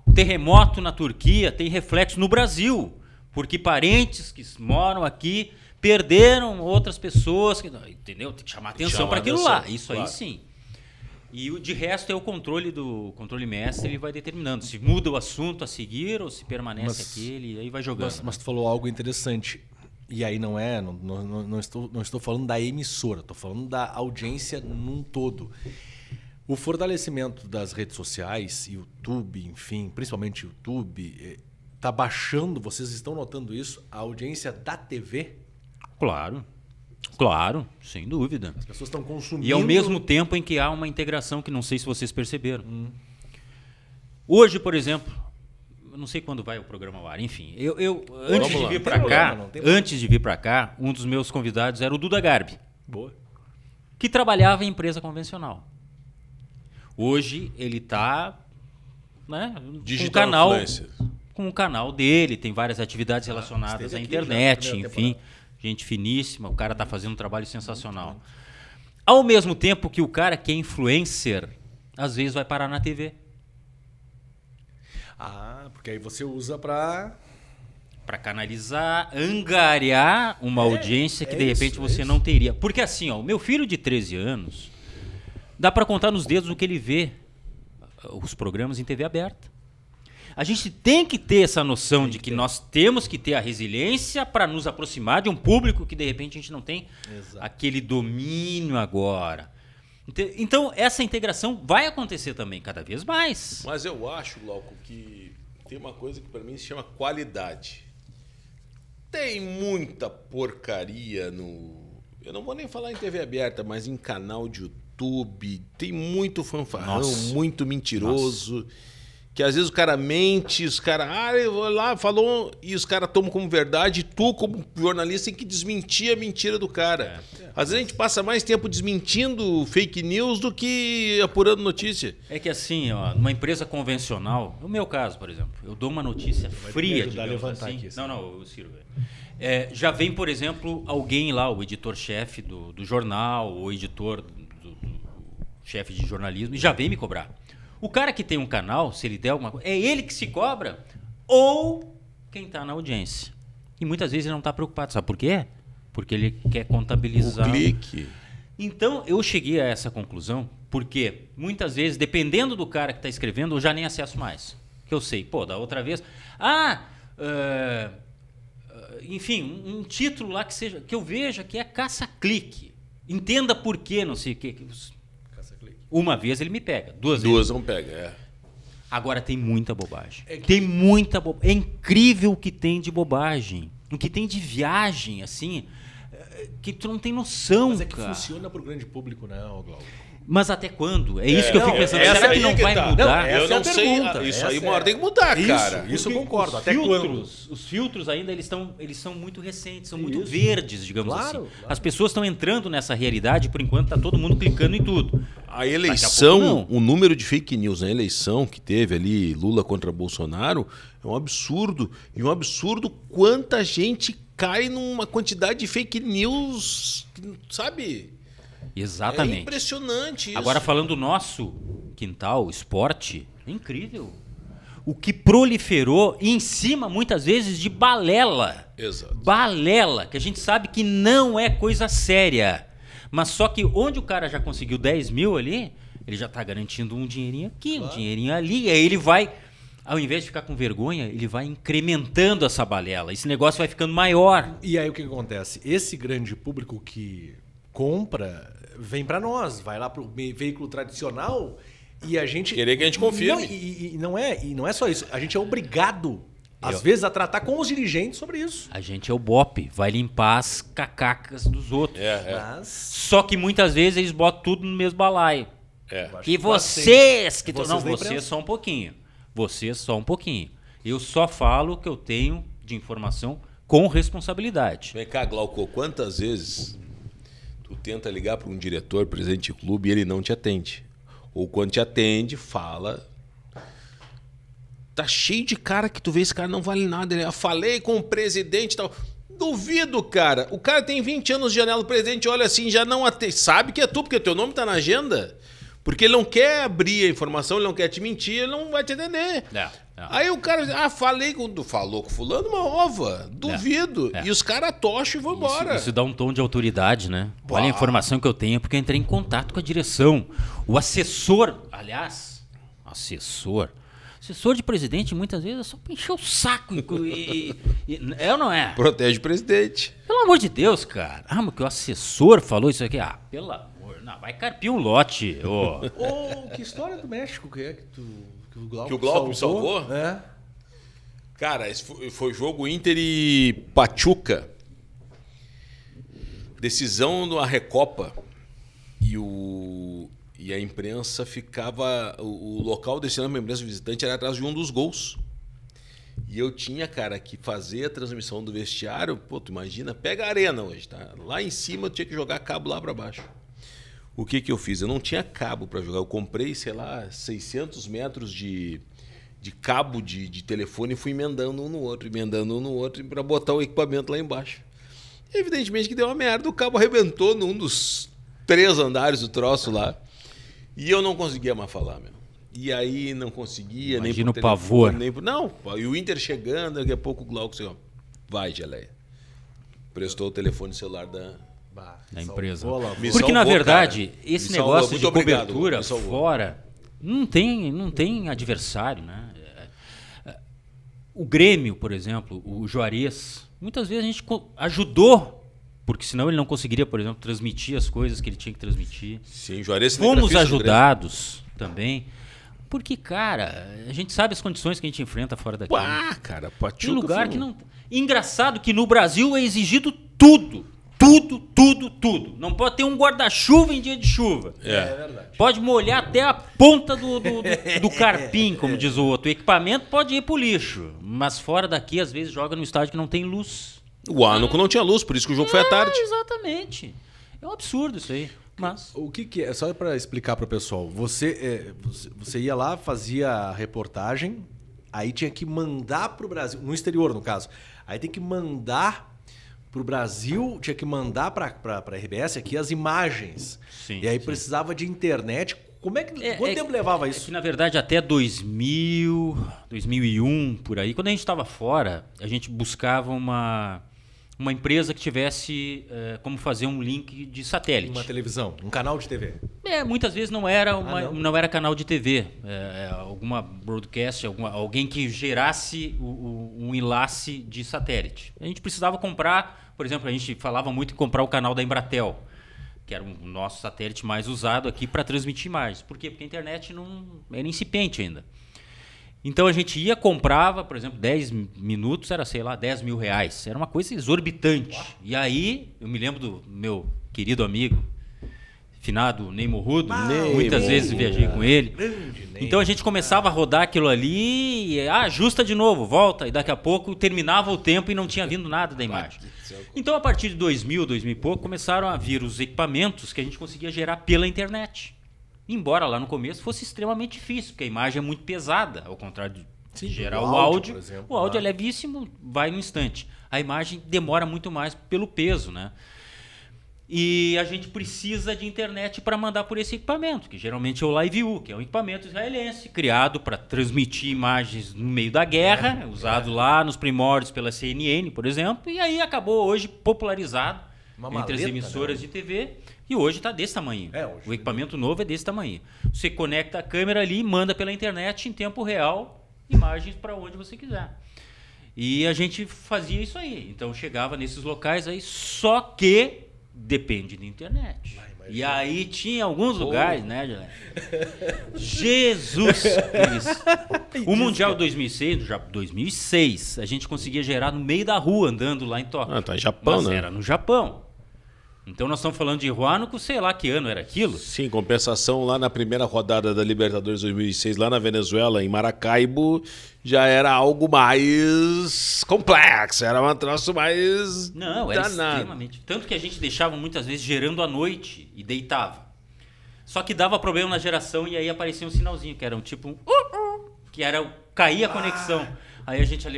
O terremoto na Turquia tem reflexo no Brasil, porque parentes que moram aqui perderam outras pessoas. Entendeu? Tem que chamar atenção para aquilo lá. Isso claro. Aí sim. E de resto é o controle mestre, ele vai determinando se muda o assunto a seguir ou se permanece aquele, aí vai jogando. Mas tu falou algo interessante. E aí não estou falando da emissora, estou falando da audiência num todo. O fortalecimento das redes sociais, YouTube, enfim, principalmente YouTube, está baixando, vocês estão notando isso, a audiência da TV? Claro, sem dúvida. As pessoas estão consumindo... E ao mesmo tempo em que há uma integração que não sei se vocês perceberam. Hoje, por exemplo, eu não sei quando vai o programa ao ar, enfim, antes de vir para cá, um dos meus convidados era o Duda Garbi. Boa. Que trabalhava em empresa convencional. Hoje ele está, né, com o canal dele, tem várias atividades relacionadas à internet, enfim... Gente finíssima, o cara está fazendo um trabalho sensacional. Ao mesmo tempo que o cara que é influencer, às vezes vai parar na TV. Porque aí você usa para canalizar, angariar uma audiência que de repente você não teria. Porque assim, o meu filho de 13 anos, dá para contar nos dedos o que ele vê, os programas em TV aberta. A gente tem que ter essa noção de que nós temos que ter a resiliência para nos aproximar de um público que, de repente, a gente não tem aquele domínio agora. Então, essa integração vai acontecer também cada vez mais. Mas eu acho, Glauco, que tem uma coisa que para mim se chama qualidade. Tem muita porcaria no... Eu não vou nem falar em TV aberta, mas em canal de YouTube. Tem muito fanfarrão, muito mentiroso... Que às vezes o cara mente, os caras, eu vou lá, falou, e os caras tomam como verdade, e tu, como jornalista, tem que desmentir a mentira do cara. Às vezes a gente passa mais tempo desmentindo fake news do que apurando notícia. É que assim, numa empresa convencional, no meu caso, por exemplo, eu dou uma notícia fria, digamos assim. Aqui, não, Ciro. Já vem, por exemplo, alguém lá, o editor-chefe do jornal, o editor do chefe de jornalismo, e já vem me cobrar. O cara que tem um canal, se ele der alguma coisa, é ele que se cobra ou quem está na audiência. E muitas vezes ele não está preocupado. Sabe por quê? Porque ele quer contabilizar. O clique. Então, eu cheguei a essa conclusão porque muitas vezes, dependendo do cara que está escrevendo, eu já nem acesso mais. Que eu sei, da outra vez... enfim, um título lá que eu veja que é caça-clique. Entenda por quê, não sei o quê. Uma vez ele me pega, duas não pega, Agora tem muita bobagem. Tem muita bobagem. É incrível o que tem de bobagem. O que tem de viagem, assim, que tu não tem noção, Mas é que funciona pro grande público, né, Glauco? Mas até quando? É isso que eu fico pensando. Será que não vai mudar? Eu não sei. Isso aí uma hora tem que mudar, cara. Isso eu concordo. Até quando? Os filtros ainda eles são muito recentes, são muito verdes, digamos assim. Claro. As pessoas estão entrando nessa realidade, por enquanto está todo mundo clicando em tudo. A eleição, o número de fake news na eleição que teve ali, Lula contra Bolsonaro, é um absurdo. E um absurdo quanta gente cai numa quantidade de fake news, sabe? Exatamente. É impressionante isso. Agora, falando do nosso quintal, esporte, é incrível. O que proliferou em cima, muitas vezes, de balela. Exato. Balela, que a gente sabe que não é coisa séria. Mas só que onde o cara já conseguiu 10 mil ali, ele já está garantindo um dinheirinho aqui, um dinheirinho ali, e aí ele vai, ao invés de ficar com vergonha, ele vai incrementando essa balela. Esse negócio vai ficando maior. E aí o que acontece? Esse grande público que compra vem para nós, vai lá para o veículo tradicional e a gente... Querer que a gente confirme. Não, e não é só isso, a gente é obrigado, às vezes, a tratar com os dirigentes sobre isso. A gente é o BOP, vai limpar as cacacas dos outros. Mas... Só que muitas vezes eles botam tudo no mesmo balaio. E vocês que não, vocês só um pouquinho. Vocês só um pouquinho. Eu só falo o que eu tenho de informação com responsabilidade. Vem cá, Glauco, quantas vezes tu tenta ligar para um diretor, presidente de clube, e ele não te atende? Ou quando te atende, fala... Tá cheio de cara que tu vê, esse cara não vale nada. Eu falei com o presidente e tal. Duvido, cara. O cara tem 20 anos de janela, o presidente olha assim, já não atende. Sabe que é tu, porque o teu nome tá na agenda. Porque ele não quer abrir a informação, ele não quer te mentir, ele não vai te atender. Aí o cara, falei com... Falou com fulano, uma ova. Duvido. E os caras tocham e vão embora. Isso dá um tom de autoridade, né? Olha a informação que eu tenho, porque eu entrei em contato com a direção. O assessor, aliás, assessor de presidente, muitas vezes, é só pra encher o saco. É ou não é? Protege o presidente. Pelo amor de Deus, cara. Mas que o assessor falou isso aqui. Pelo amor. Não, vai carpir um lote. Que história do México que é que o Glauco, me salvou? É. Cara, esse foi jogo Inter e Pachuca. Decisão da Recopa. E a imprensa ficava... O local destinado para a imprensa visitante era atrás de um dos gols. E eu tinha, cara, que fazer a transmissão do vestiário. Pô, tu imagina, pega a arena hoje, tá? Lá em cima eu tinha que jogar cabo lá para baixo. O que eu fiz? Eu não tinha cabo para jogar. Eu comprei, sei lá, 600 metros de cabo de telefone e fui emendando um no outro para botar o equipamento lá embaixo. E evidentemente que deu uma merda. O cabo arrebentou num dos 3 andares do troço lá. E eu não conseguia mais falar, meu. E aí não conseguia. Imagina nem o pavor. Não, e o Inter chegando, daqui a pouco o Glauco assim, ó, vai, Geleia. Prestou o telefone celular da empresa. Porque, na verdade, esse negócio de cobertura fora não tem adversário, né? O Grêmio, por exemplo, o Juarez, muitas vezes a gente ajudou, porque senão ele não conseguiria, por exemplo, transmitir as coisas que ele tinha que transmitir. Sim, Juarez fomos ajudados também. Porque, cara, a gente sabe as condições que a gente enfrenta fora daqui. Cara, Pachuca. Em lugar que não... Engraçado que no Brasil é exigido tudo. Tudo. Não pode ter um guarda-chuva em dia de chuva. É verdade. Pode molhar até a ponta do carpim, como diz o outro. O equipamento pode ir pro lixo. Mas fora daqui, às vezes, joga no estádio que não tem luz. O Anuco não tinha luz, por isso que o jogo foi à tarde. Exatamente. É um absurdo isso aí. Mas... O que é? Só para explicar para o pessoal. Você ia lá, fazia a reportagem, aí tinha que mandar para o Brasil, no exterior, no caso. Aí tem que mandar para o Brasil, tinha que mandar para a RBS aqui as imagens. Sim, e aí precisava de internet. Quanto tempo levava isso? É que, na verdade, até 2000, 2001, por aí, quando a gente estava fora, a gente buscava uma empresa que tivesse como fazer um link de satélite. Uma televisão, um canal de TV. Muitas vezes não era canal de TV. Alguma broadcast, alguém que gerasse um enlace de satélite. A gente precisava comprar, por exemplo, a gente falava muito em comprar o canal da Embratel, que era o nosso satélite mais usado aqui para transmitir imagens. Por quê? Porque a internet não era incipiente ainda. Então a gente comprava, por exemplo, 10 minutos, era, sei lá, 10 mil reais. Era uma coisa exorbitante. E aí, eu me lembro do meu querido amigo, finado Ney Morrudo, muitas vezes viajei com ele. Então a gente começava a rodar aquilo ali, e ajusta de novo, volta, e daqui a pouco terminava o tempo e não tinha vindo nada da imagem. Então a partir de 2000 e pouco, começaram a vir os equipamentos que a gente conseguia gerar pela internet. Embora lá no começo fosse extremamente difícil, porque a imagem é muito pesada, ao contrário de gerar o áudio. Por exemplo, o áudio é levíssimo, vai no instante. A imagem demora muito mais pelo peso, né? E a gente precisa de internet para mandar por esse equipamento, que geralmente é o LiveU, que é um equipamento israelense, criado para transmitir imagens no meio da guerra, usado lá nos primórdios pela CNN, por exemplo, e aí acabou hoje popularizado entre as emissoras de TV, e hoje está desse tamanho. O equipamento novo é desse tamanho. Você conecta a câmera ali e manda pela internet em tempo real imagens para onde você quiser. E a gente fazia isso aí. Então chegava nesses locais aí, só que depende da internet. E aí tinha alguns lugares, né, Gelé? Jesus Cristo! O Mundial 2006, 2006, a gente conseguia gerar no meio da rua, andando lá em Tóquio. Tá em Japão, mas né? era no Japão. Então nós estamos falando de Huánuco, sei lá que ano era aquilo. Sim, compensação lá na primeira rodada da Libertadores 2006, lá na Venezuela, em Maracaibo, já era algo mais complexo, era um troço mais Não, era danado. extremamente. Tanto que a gente deixava muitas vezes gerando à noite e deitava. Só que dava problema na geração e aí aparecia um sinalzinho, que era um tipo que era caía a conexão. Aí a gente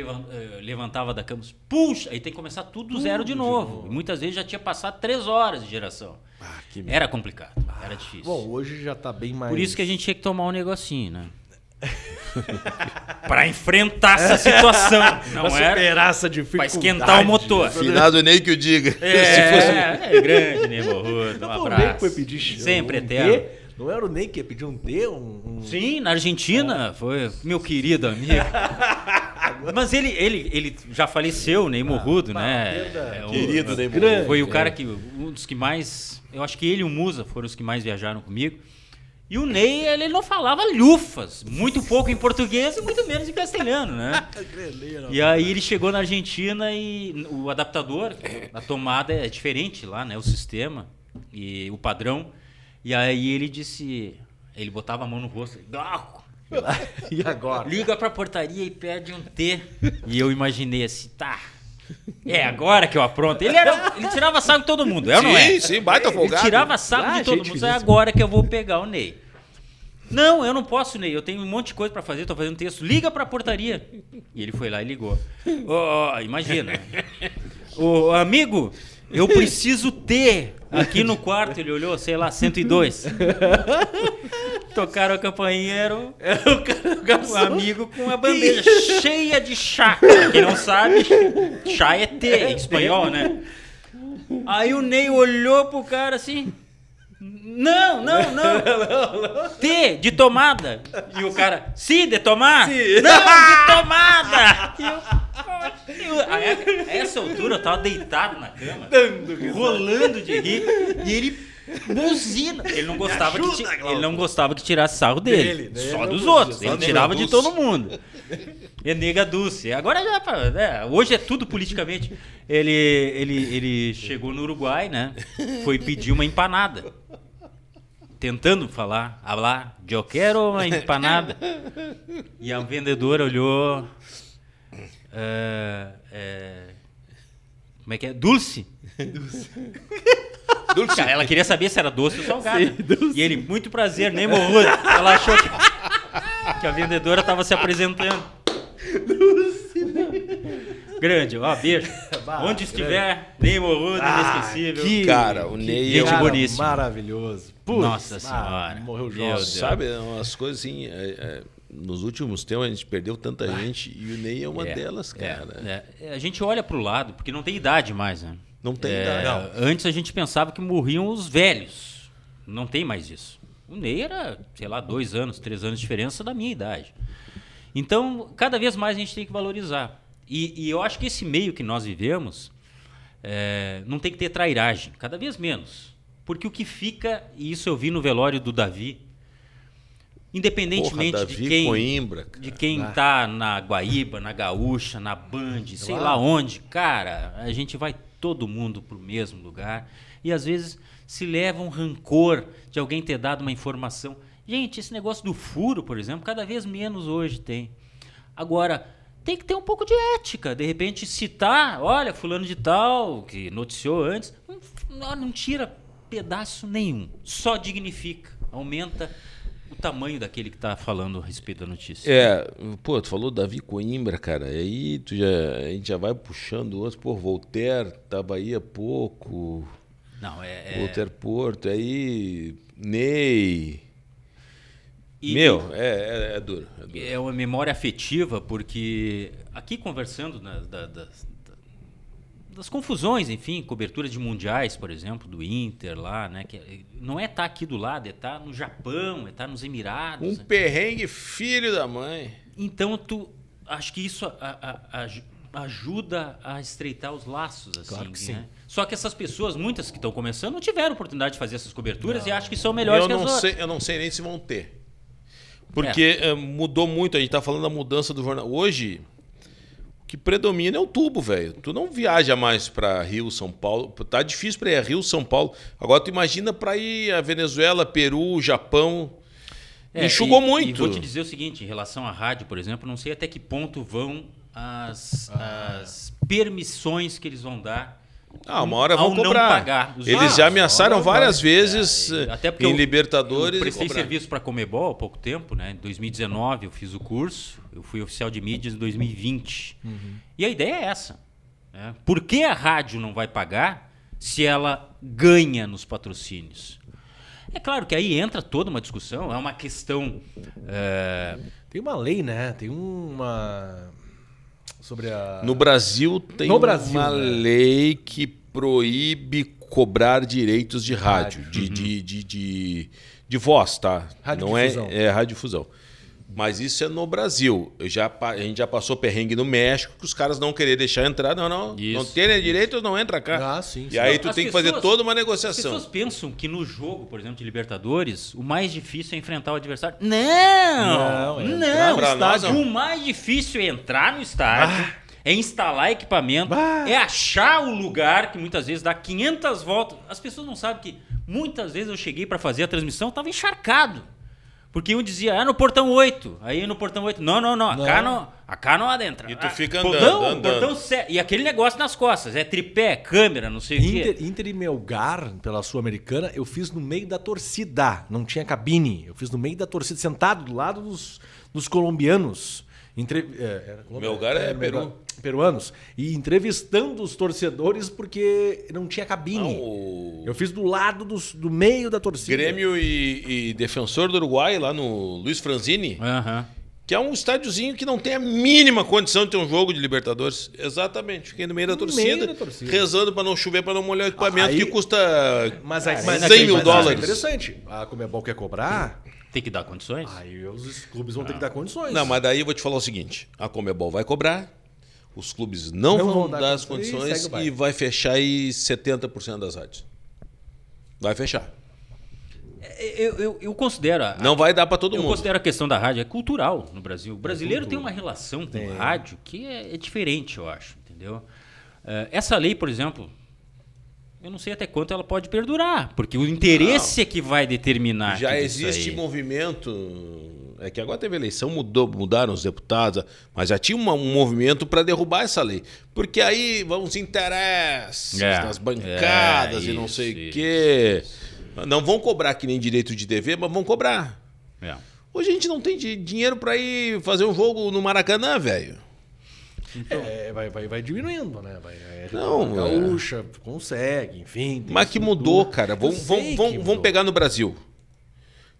levantava da cama, puxa, aí tem que começar tudo do zero de novo. E muitas vezes já tinha passado 3 horas de geração. Era complicado, era difícil. Bom, hoje já tá bem mais... Por isso que a gente tinha que tomar um negocinho, né? Pra enfrentar essa situação. Não pra era superar essa dificuldade. pra esquentar o motor. Finado nem que o diga. É grande, Ney Morrudo. Um abraço. O Ney foi pedir sempre um eterno. T? Não era o Ney que ia pedir um T? Sim, na Argentina. Foi meu querido amigo. Mas ele já faleceu, Ney Morrudo, né? Querido Ney Morrudo. Foi o cara que... Um dos que mais... Eu acho que ele e o Musa foram os que mais viajaram comigo. E o Ney, ele não falava lufas. Muito pouco em português e muito menos em castelhano, né? E aí ele chegou na Argentina e o adaptador, a tomada é diferente lá, né? O sistema e o padrão. E aí ele disse... Ele botava a mão no rosto. E agora? Liga pra portaria e pede um T. E eu imaginei assim, tá... É agora que eu apronto. Ele tirava sarro de todo mundo, não é? Sim, baita folgado. Ele tirava sarro de todo mundo. É agora que eu vou pegar o Ney. Não, eu não posso, Ney. Eu tenho um monte de coisa pra fazer, tô fazendo texto. Liga pra portaria. E ele foi lá e ligou. Imagina. Amigo, eu preciso ter aqui no quarto. Ele olhou, sei lá, 102. Tocaram a campainha, era o amigo com a bandeja cheia de chá. Quem não sabe, chá é T em espanhol, né? Aí o Ney olhou pro cara assim... Não. T de tomada. E o cara, sim, de tomar? Sim. Não, de tomada. A essa altura eu tava deitado na cama, rolando de rir, e ele buzina. Ele não gostava que tirasse sarro dele, só dos outros. Ele tirava de todo mundo. É nega Dulce. Agora já, né? Hoje é tudo politicamente. Ele chegou no Uruguai, né? Foi pedir uma empanada. Tentando falar, eu quero uma empanada. E a vendedora olhou. Como é que é? Dulce. Ela queria saber se era doce ou salgado. Sim, e ele, muito prazer, Ney Morrudo. Ela achou que a vendedora estava se apresentando. Grande, beijo. Onde estiver, Ney Morrudo, inesquecível. Cara, o Ney é boníssimo. Maravilhoso. Nossa senhora. Morreu Meu Deus. Sabe, umas coisas assim... nos últimos tempos a gente perdeu tanta gente e o Ney é uma delas, cara. A gente olha pro lado, porque não tem idade mais, né? Não tem idade. Não. Antes a gente pensava que morriam os velhos. Não tem mais isso. O Ney era, sei lá, 2 anos, 3 anos de diferença da minha idade. Então, cada vez mais a gente tem que valorizar. E eu acho que esse meio que nós vivemos não tem que ter trairagem, cada vez menos. Porque o que fica, e isso eu vi no velório do Davi, independentemente Davi de Coimbra, quem tá na Guaíba, na Gaúcha, na Band, sei lá onde, cara, a gente vai todo mundo pro mesmo lugar e às vezes se leva um rancor de alguém ter dado uma informação. Gente, esse negócio do furo, por exemplo, cada vez menos hoje tem. Agora, tem que ter um pouco de ética. De repente citar, olha, fulano de tal, que noticiou antes, não tira pedaço nenhum. Só dignifica, aumenta o tamanho daquele que está falando a respeito da notícia. Tu falou Davi Coimbra, cara, aí a gente já vai puxando outros. Voltaire tava aí há pouco. Não, Voltaire Porto, aí Ney... é duro. É uma memória afetiva, porque aqui conversando das confusões, enfim, cobertura de mundiais, por exemplo, do Inter lá, né? Que não é estar aqui do lado, é estar no Japão, é estar nos Emirados. Um perrengue filho da mãe. Então, acho que isso ajuda a estreitar os laços, assim, Claro que sim. né? Só que essas pessoas, muitas que estão começando, não tiveram oportunidade de fazer essas coberturas e acho que são melhores que as outras. Eu não sei nem se vão ter. Porque mudou muito, a gente tá falando da mudança do jornal. Hoje, o que predomina é o tubo, velho. Tu não viaja mais para Rio, São Paulo. Tá difícil para ir a Rio, São Paulo. Agora tu imagina para ir a Venezuela, Peru, Japão. Enxugou muito. E vou te dizer o seguinte, em relação à rádio, por exemplo, não sei até que ponto vão as permissões que eles vão dar. Uma hora vão cobrar. Não pagar. Eles já ameaçaram várias vezes até porque em Libertadores. Eu prestei serviço para a Comebol há pouco tempo, né? Em 2019 eu fiz o curso, eu fui oficial de mídias em 2020. E a ideia é essa. Né? Por que a rádio não vai pagar se ela ganha nos patrocínios? É claro que aí entra toda uma discussão, é uma questão... Tem uma lei, né? Tem uma... Sobre a... No Brasil tem uma lei que proíbe cobrar direitos de rádio, de voz, tá? Radiodifusão. É radiodifusão. Mas isso é no Brasil. A gente já passou perrengue no México, que os caras não queriam deixar entrar. Não terem direitos, não entra cá. Sim. E aí tu tem que fazer toda uma negociação. As pessoas pensam que no jogo, por exemplo, de Libertadores, o mais difícil é enfrentar o adversário. Não. O mais difícil é entrar no estádio, é instalar equipamento, é achar o lugar que muitas vezes dá 500 voltas. As pessoas não sabem que muitas vezes eu cheguei para fazer a transmissão, estava encharcado. Porque um dizia, no portão 8. Aí no portão 8, não. Acá não adentra. E tu fica andando. Portão 7. E aquele negócio nas costas. É tripé, câmera, não sei o quê. Inter e Melgar, pela Sul-Americana, eu fiz no meio da torcida. Não tinha cabine. Eu fiz no meio da torcida, sentado do lado dos colombianos. Melgar é Peru. Peruanos. E entrevistando os torcedores porque não tinha cabine. Eu fiz do lado do meio da torcida. Grêmio e Defensor do Uruguai, lá no Luiz Franzini, que é um estádiozinho que não tem a mínima condição de ter um jogo de Libertadores. Exatamente. Fiquei no meio da torcida, rezando para não chover, para não molhar o equipamento, que custa 100 mil dólares. É interessante. A Comebol quer cobrar... Tem que dar condições. Aí os clubes vão ter que dar condições. Não, mas daí eu vou te falar o seguinte. A Comebol vai cobrar, os clubes não vão dar as condições e vai fechar aí 70% das rádios. Vai fechar. Eu considero... Não vai dar para todo mundo. Eu considero a questão da rádio é cultural no Brasil. O brasileiro tem uma relação com o rádio que é diferente, eu acho. Entendeu? Essa lei, por exemplo... Eu não sei até quanto ela pode perdurar, porque o interesse é que vai determinar. Já existe movimento. É que agora teve eleição, mudaram os deputados, mas já tinha um movimento para derrubar essa lei. Porque aí vão os interesses nas bancadas e não sei o quê. Não vão cobrar que nem direito de TV, mas vão cobrar. Hoje a gente não tem dinheiro para ir fazer um jogo no Maracanã, velho. Então, vai diminuindo, né? Não, Gaúcha consegue, enfim. Mas que mudou, cara. Vamos pegar no Brasil.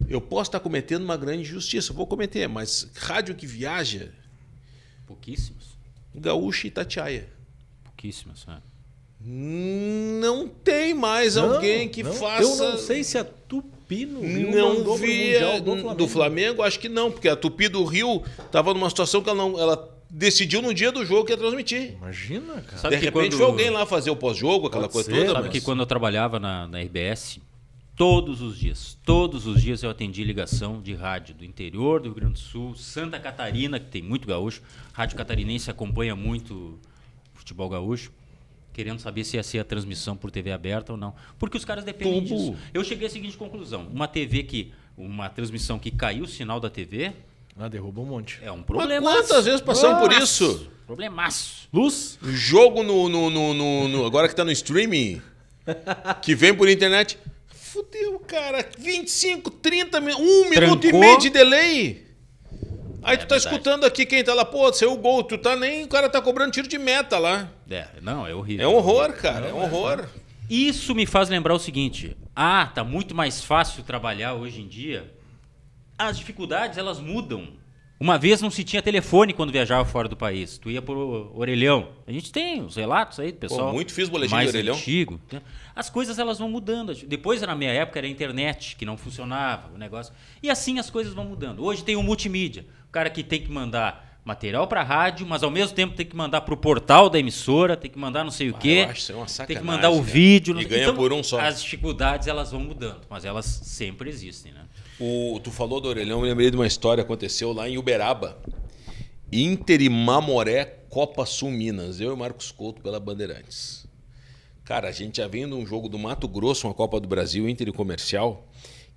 Eu posso estar cometendo uma grande injustiça, vou cometer, mas rádio que viaja... Pouquíssimos. Gaúcha e Itatiaia. Pouquíssimos, Não tem mais alguém que faça... Eu não sei se a Tupi no Rio não via do Flamengo, acho que não, porque a Tupi do Rio estava numa situação que ela decidiu no dia do jogo que ia transmitir. Imagina, cara. Sabe de repente foi alguém lá fazer o pós-jogo, aquela coisa toda. Sabe que quando eu trabalhava na RBS, todos os dias eu atendi ligação de rádio do interior do Rio Grande do Sul, Santa Catarina, que tem muito gaúcho, rádio catarinense acompanha muito futebol gaúcho, querendo saber se ia ser a transmissão por TV aberta ou não. Porque os caras dependem disso. Eu cheguei à seguinte conclusão, uma transmissão que caiu o sinal da TV... derruba um monte. É um problema. Quantas vezes passamos por isso? Problemaço. Luz? Jogo agora que tá no streaming, que vem por internet. Fudeu, cara. 25, 30 minutos, 1 minuto e meio de delay. Aí tu tá escutando aqui quem tá lá, saiu o gol. O cara tá cobrando tiro de meta lá. É horrível. É um horror, cara. É um horror. Isso me faz lembrar o seguinte. Tá muito mais fácil trabalhar hoje em dia. As dificuldades, elas mudam. Uma vez não se tinha telefone quando viajava fora do país. Tu ia por orelhão. A gente tem os relatos aí do pessoal. Muito fiz boletim mais de orelhão. Antigo. As coisas elas vão mudando. Depois, na minha época, era a internet, que não funcionava o negócio. E assim as coisas vão mudando. Hoje tem o multimídia. O cara que tem que mandar material para a rádio, mas ao mesmo tempo tem que mandar para o portal da emissora, tem que mandar não sei o quê. Eu acho isso uma sacanagem, tem que mandar o vídeo. E ganha por um só. As dificuldades elas vão mudando, mas elas sempre existem, né? Tu falou do orelhão, eu lembrei de uma história que aconteceu lá em Uberaba. Inter e Mamoré, Copa Sul Minas. Eu e Marcos Couto pela Bandeirantes. Cara, a gente já vendo um jogo do Mato Grosso, uma Copa do Brasil, Inter e Comercial,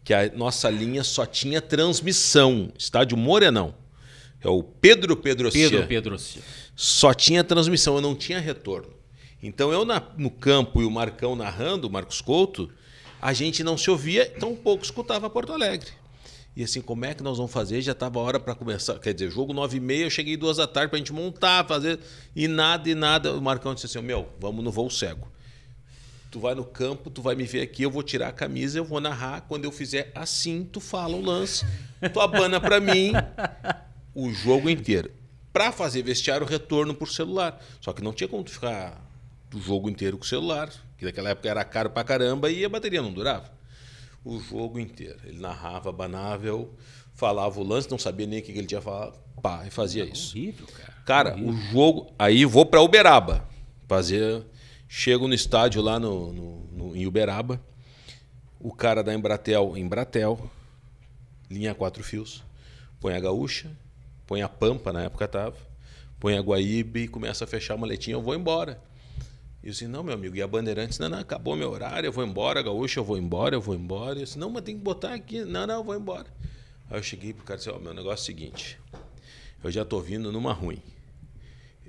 que a nossa linha só tinha transmissão. Estádio Morenão. É o Pedro Pedrocia. Só tinha transmissão, eu não tinha retorno. Então eu no campo e o Marcão narrando, o Marcos Couto, a gente não se ouvia, tão pouco escutava Porto Alegre. E assim, como é que nós vamos fazer? Já estava a hora para começar. Quer dizer, jogo 9h30, eu cheguei 2 da tarde para a gente montar, fazer. E nada. O Marcão disse assim, vamos no voo cego. Tu vai no campo, tu vai me ver aqui, eu vou tirar a camisa, eu vou narrar. Quando eu fizer assim, tu fala o lance, tu abana para mim o jogo inteiro. Para fazer vestiário, retorno por celular. Só que não tinha como tu ficar o jogo inteiro com o celular, que naquela época era caro pra caramba e a bateria não durava. O jogo inteiro. Ele narrava, abanava, eu falava o lance, não sabia nem o que ele tinha falado, pá, e fazia isso. Horrível, cara. Cara, horrível. O jogo... Aí vou pra Uberaba. Chego no estádio lá em Uberaba, o cara da Embratel, linha 4 fios, põe a gaúcha, põe a Pampa, na época tava, põe a Guaíba e começa a fechar a maletinha, eu vou embora. E eu disse, não, meu amigo, e a Bandeirantes, não, acabou meu horário, eu vou embora, gaúcha, eu vou embora. Eu disse, não, mas tem que botar aqui, não, eu vou embora. Aí eu cheguei pro cara e disse, meu negócio é o seguinte, eu já tô vindo numa ruim.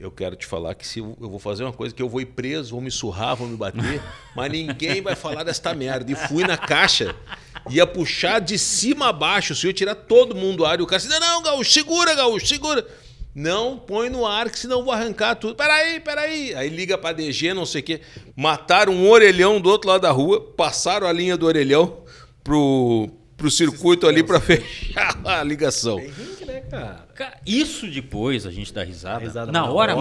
Eu quero te falar que se eu vou fazer uma coisa que eu vou ir preso, vou me surrar, vou me bater, mas ninguém vai falar desta merda. E fui na caixa, ia puxar de cima a baixo, se eu tirar todo mundo do ar, e o cara disse, não, gaúcho, segura. Não, põe no ar, que senão eu vou arrancar tudo. Peraí. Aí liga pra DG, não sei o quê. Mataram um orelhão do outro lado da rua, passaram a linha do orelhão pro circuito ali pra fechar a ligação. Tem ringue, né, cara? Isso depois a gente dá risada. Na hora,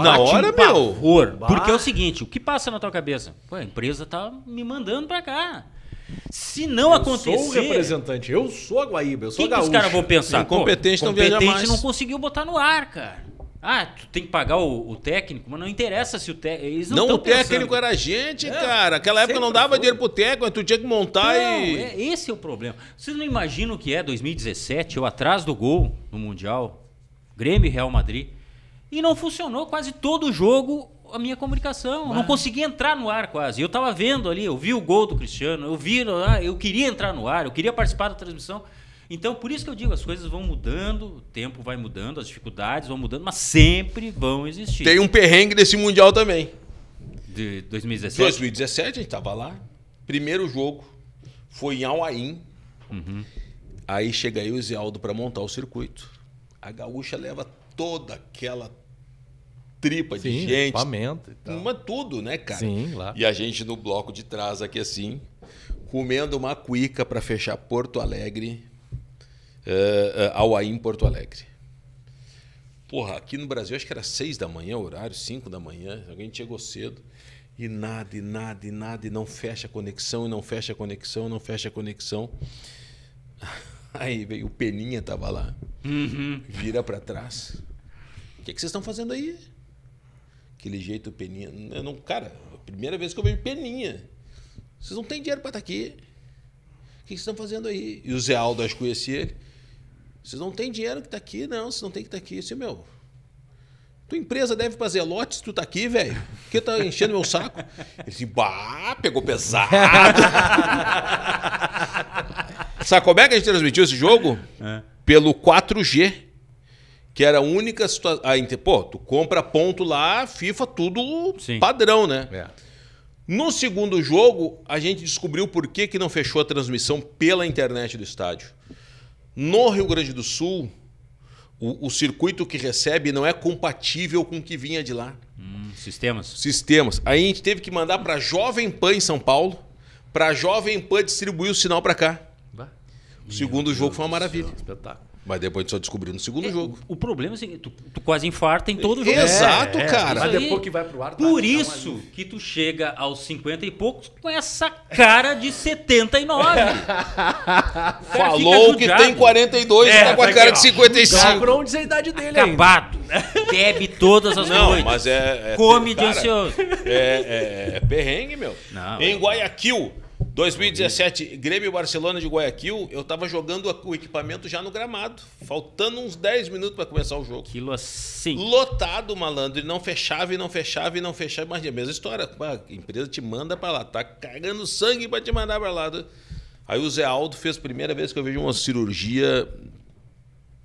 pavor. Porque é o seguinte, o que passa na tua cabeça? Pô, a empresa tá me mandando pra cá. Se não acontecer... Eu sou o representante, eu sou a Guaíba, eu sou a gaúcha. O que os caras vão pensar? Incompetente não viaja mais. Não conseguiu botar no ar, cara. Tu tem que pagar o técnico, mas não interessa se o técnico... Não, o técnico era a gente, cara. Aquela época não dava dinheiro pro técnico, mas tu tinha que montar esse é o problema. Vocês não imaginam o que é 2017, eu atrás do gol no Mundial, Grêmio e Real Madrid, e não funcionou quase todo o jogo a minha comunicação. Eu não consegui entrar no ar quase. Eu tava vendo ali, eu vi o gol do Cristiano, eu queria entrar no ar, eu queria participar da transmissão. Então, por isso que eu digo, as coisas vão mudando, o tempo vai mudando, as dificuldades vão mudando, mas sempre vão existir. Tem um perrengue desse Mundial também. De 2017? 2017, a gente tava lá. Primeiro jogo foi em Auaim. Uhum. Aí chega aí o Zé Aldo para montar o circuito. A gaúcha leva toda aquela tripa de gente. Equipamento e tal. Mas tudo, né, cara? Sim, lá. E a gente no bloco de trás aqui assim, comendo uma cuica para fechar Porto Alegre, Auaim, Porto Alegre. Porra, aqui no Brasil acho que era 6 da manhã, horário, 5 da manhã, alguém chegou cedo. E nada, e não fecha a conexão, e não fecha a conexão, não fecha a conexão. Aí veio o Peninha, tava lá, vira para trás. O que vocês estão fazendo aí? Aquele jeito, o Peninha. Cara, a primeira vez que eu vejo Peninha. Vocês não têm dinheiro para estar aqui. O que vocês estão fazendo aí? E o Zé Aldo, acho que conhecia ele. Vocês não têm dinheiro que tá aqui, não. Vocês não tem que estar aqui. Eu disse, tua empresa deve fazer lote se tu tá aqui, velho. Por que tá enchendo meu saco? Ele disse, pegou pesado. Sabe como é que a gente transmitiu esse jogo? Pelo 4G. Que era a única situação... tu compra ponto lá, FIFA, tudo padrão, né? É. No segundo jogo, a gente descobriu por que não fechou a transmissão pela internet do estádio. No Rio Grande do Sul, o circuito que recebe não é compatível com o que vinha de lá. Sistemas. Aí a gente teve que mandar para a Jovem Pan em São Paulo, para a Jovem Pan distribuir o sinal para cá. O segundo jogo foi uma maravilha. Espetáculo. Mas depois tu só descobriu no segundo jogo. O problema é assim, tu quase infarta em todo jogo. Exato, cara. Mas depois que vai pro ar... Por isso que tu chega aos 50 e poucos com essa cara de 79. Falou que tem 42 e tá com a cara de 55. Pra onde dizer a idade dele Acabado. Bebe todas as noites. Mas come de cara, ansioso. É perrengue, meu. Não, em Guayaquil, 2017, Grêmio Barcelona de Guayaquil, eu tava jogando o equipamento já no gramado. Faltando uns 10 minutos pra começar o jogo. Aquilo assim. Lotado, malandro. Ele não fechava e não fechava e não fechava. Mas é a mesma história. A empresa te manda pra lá. Tá cagando sangue pra te mandar pra lá. Aí o Zé Aldo fez a primeira vez que eu vejo uma cirurgia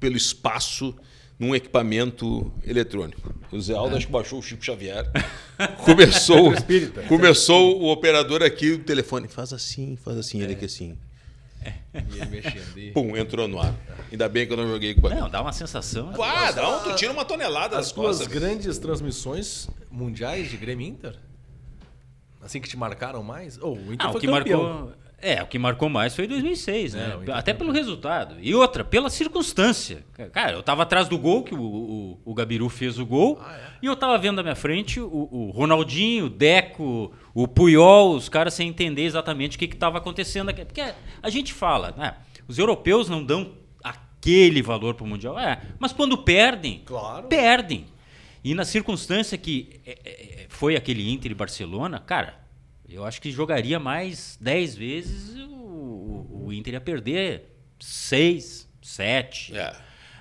pelo espaço num equipamento eletrônico. O Zé Aldo acho que baixou o Chico Xavier. Começou o operador aqui, o telefone. Faz assim. Ele aqui assim. E ele mexendo. Pum, entrou no ar. Ainda bem que eu não joguei com o Não, dá uma sensação. tu tira uma tonelada das As tuas costas. grandes transmissões mundiais de Grêmio e Inter? Assim que te marcaram mais? O Inter O foi que campeão. marcou... o que marcou mais foi 2006, né? o Inter Até pelo resultado. E outra, pela circunstância. Cara, eu tava atrás do gol, que o Gabiru fez o gol, e eu tava vendo à minha frente o Ronaldinho, o Deco, o Puyol, os caras sem entender exatamente o que tava acontecendo aqui. Porque a gente fala, né? Os europeus não dão aquele valor pro Mundial. Mas quando perdem, Claro. perdem. E na circunstância que foi aquele Inter e Barcelona, cara... Eu acho que jogaria mais 10 vezes, o Inter ia perder 6, 7.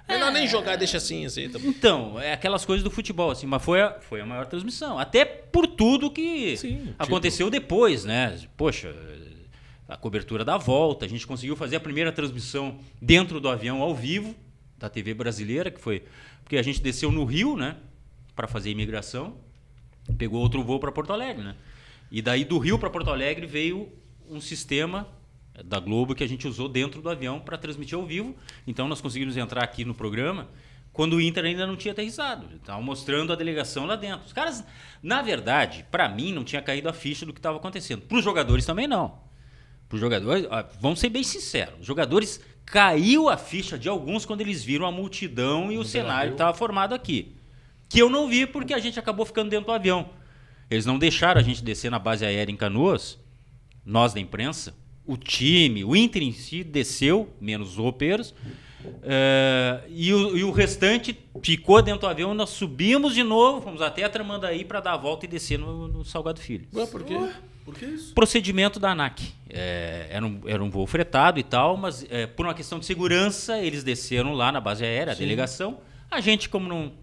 Melhor nem jogar, deixa assim. Tá bom. Então, é aquelas coisas do futebol, assim, mas foi a maior transmissão. Até por tudo que aconteceu depois, né? Poxa, a cobertura da volta, a gente conseguiu fazer a primeira transmissão dentro do avião ao vivo, da TV brasileira, que foi... Porque a gente desceu no Rio, né? Para fazer a imigração, pegou outro voo para Porto Alegre, né? E daí do Rio para Porto Alegre veio um sistema da Globo que a gente usou dentro do avião para transmitir ao vivo. Então nós conseguimos entrar aqui no programa quando o Inter ainda não tinha aterrissado. Estavam mostrando a delegação lá dentro. Os caras, na verdade, para mim não tinha caído a ficha do que estava acontecendo. Para os jogadores também não. Para os jogadores, vamos ser bem sinceros, os jogadores caiu a ficha de alguns quando eles viram a multidão e o cenário que estava formado aqui. Que eu não vi porque a gente acabou ficando dentro do avião. Eles não deixaram a gente descer na base aérea em Canoas, nós da imprensa, o time, o Inter em si desceu, menos os roupeiros, e o restante ficou dentro do avião, nós subimos de novo, fomos até a Tramandaí para dar a volta e descer no Salgado Filho. Por quê? Por que isso? Procedimento da ANAC. Era um voo fretado e tal, mas por uma questão de segurança, eles desceram lá na base aérea, a delegação. A gente, como não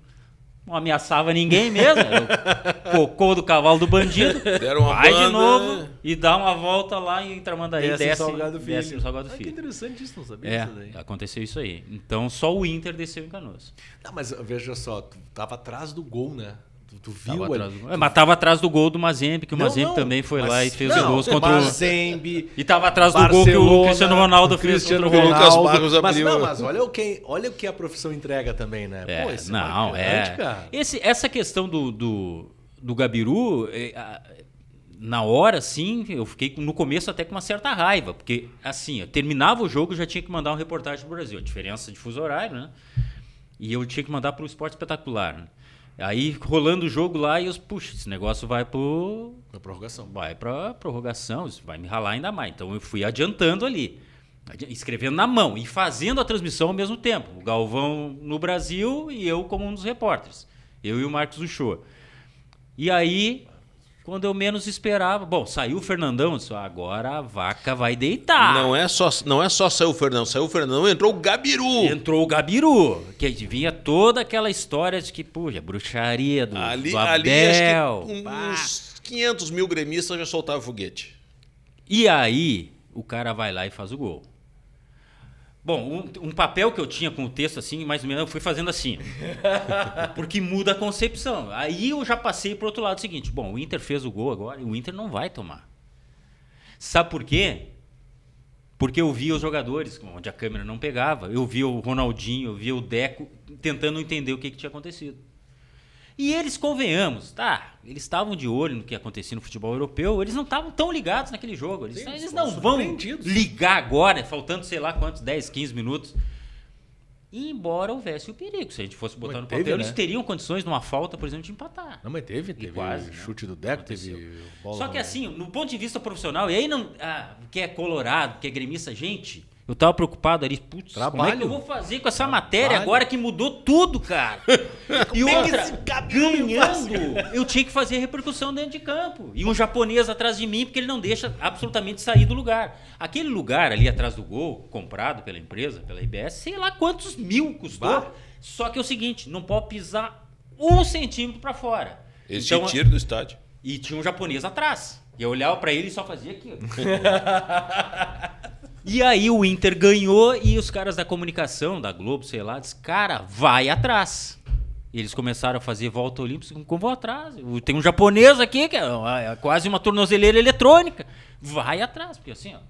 ameaçava ninguém mesmo, era o cocô do cavalo do bandido. Deram uma vai banda, de novo e dá uma volta lá em Tramandaí, desce no Salgado Filho. Que interessante isso, não sabia isso daí. Aconteceu isso aí. Então só o Inter desceu em Canoas. Não, mas veja só, tu tava atrás do gol, né? Tu viu ali. Mas tava atrás do gol do Mazembe, que o Mazembe também foi lá e fez os gols contra o Mazembe. E tava atrás do gol que o Cristiano Ronaldo fez contra o Lucas Barros abriu. Mas olha o que a profissão entrega também, né? Cara. Essa questão do Gabiru, na hora, sim, eu fiquei no começo até com uma certa raiva, porque assim, eu terminava o jogo, eu já tinha que mandar uma reportagem pro Brasil, a diferença de fuso horário, né? E eu tinha que mandar pro Esporte Espetacular, né? Aí, rolando o jogo lá, e eu, puxa, esse negócio vai pra prorrogação. Vai pra prorrogação, isso vai me ralar ainda mais. Então, eu fui adiantando ali, escrevendo na mão e fazendo a transmissão ao mesmo tempo. O Galvão no Brasil e eu como um dos repórteres. Eu e o Marcos Uchoa. E aí, quando eu menos esperava... Bom, saiu o Fernandão, eu disse, agora a vaca vai deitar. Não é só saiu o Fernandão, entrou o Gabiru. Entrou o Gabiru, que vinha toda aquela história de que, puxa, bruxaria do Abel. Ali acho que uns 500 mil gremistas já soltavam foguete. E aí, o cara vai lá e faz o gol. Bom, um papel que eu tinha com o texto assim, mais ou menos, eu fui fazendo assim. Porque muda a concepção. Aí eu já passei para o outro lado, seguinte, bom, o Inter fez o gol agora e o Inter não vai tomar. Sabe por quê? Porque eu via os jogadores, onde a câmera não pegava, eu via o Ronaldinho, eu via o Deco, tentando entender o que tinha acontecido. E eles, convenhamos, eles estavam de olho no que acontecia no futebol europeu, eles não estavam tão ligados naquele jogo. Eles não vão ligar agora, faltando sei lá quantos, 10, 15 minutos. embora houvesse o perigo. Se a gente fosse botar Mas no teve, papel, né? eles teriam condições, numa falta, por exemplo, de empatar. Não, mas teve quase, chute do Deco, teve bola. Só que assim, no ponto de vista profissional, e aí não, que é colorado, que é gremista, gente, eu tava preocupado ali, putz, como é que eu vou fazer com essa matéria agora que mudou tudo, cara? E outra, ganhando, eu tinha que fazer repercussão dentro de campo. E um japonês atrás de mim, porque ele não deixa absolutamente sair do lugar. Aquele lugar ali atrás do gol, comprado pela empresa, pela IBS, sei lá quantos mil custou. Bah. Só que é o seguinte, não pode pisar 1 centímetro para fora. Eles Então, te tiram do estádio. e tinha um japonês atrás. E eu olhava pra ele e só fazia aqui. Ó. E aí o Inter ganhou e os caras da comunicação, da Globo, sei lá, disse, cara, vai atrás. E eles começaram a fazer volta olímpica, como vou atrás? Tem um japonês aqui, que é quase uma tornozeleira eletrônica. Vai atrás, porque assim, ó,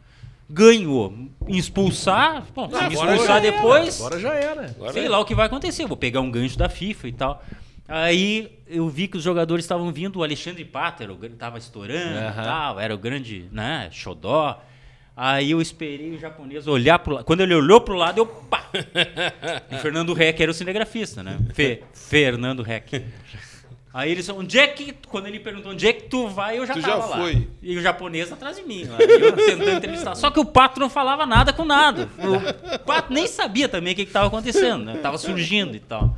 ganhou. Expulsar, bom, se me expulsar depois, Agora já era. sei lá o que vai acontecer. Vou pegar um gancho da FIFA e tal. Aí eu vi que os jogadores estavam vindo, o Alexandre Pater estava estourando e tal, era o grande, né, xodó. Aí eu esperei o japonês olhar pro lado. Quando ele olhou pro lado, eu pá! E o Fernando Reck era o cinegrafista, né? Fernando Reck. Aí eles quando ele perguntou onde é que tu vai, eu já tava lá. Foi. E o japonês atrás de mim, lá. E eu tentando entrevistar. Só que o Pato não falava nada com nada. O Pato nem sabia também o que estava acontecendo, né? Tava surgindo e tal.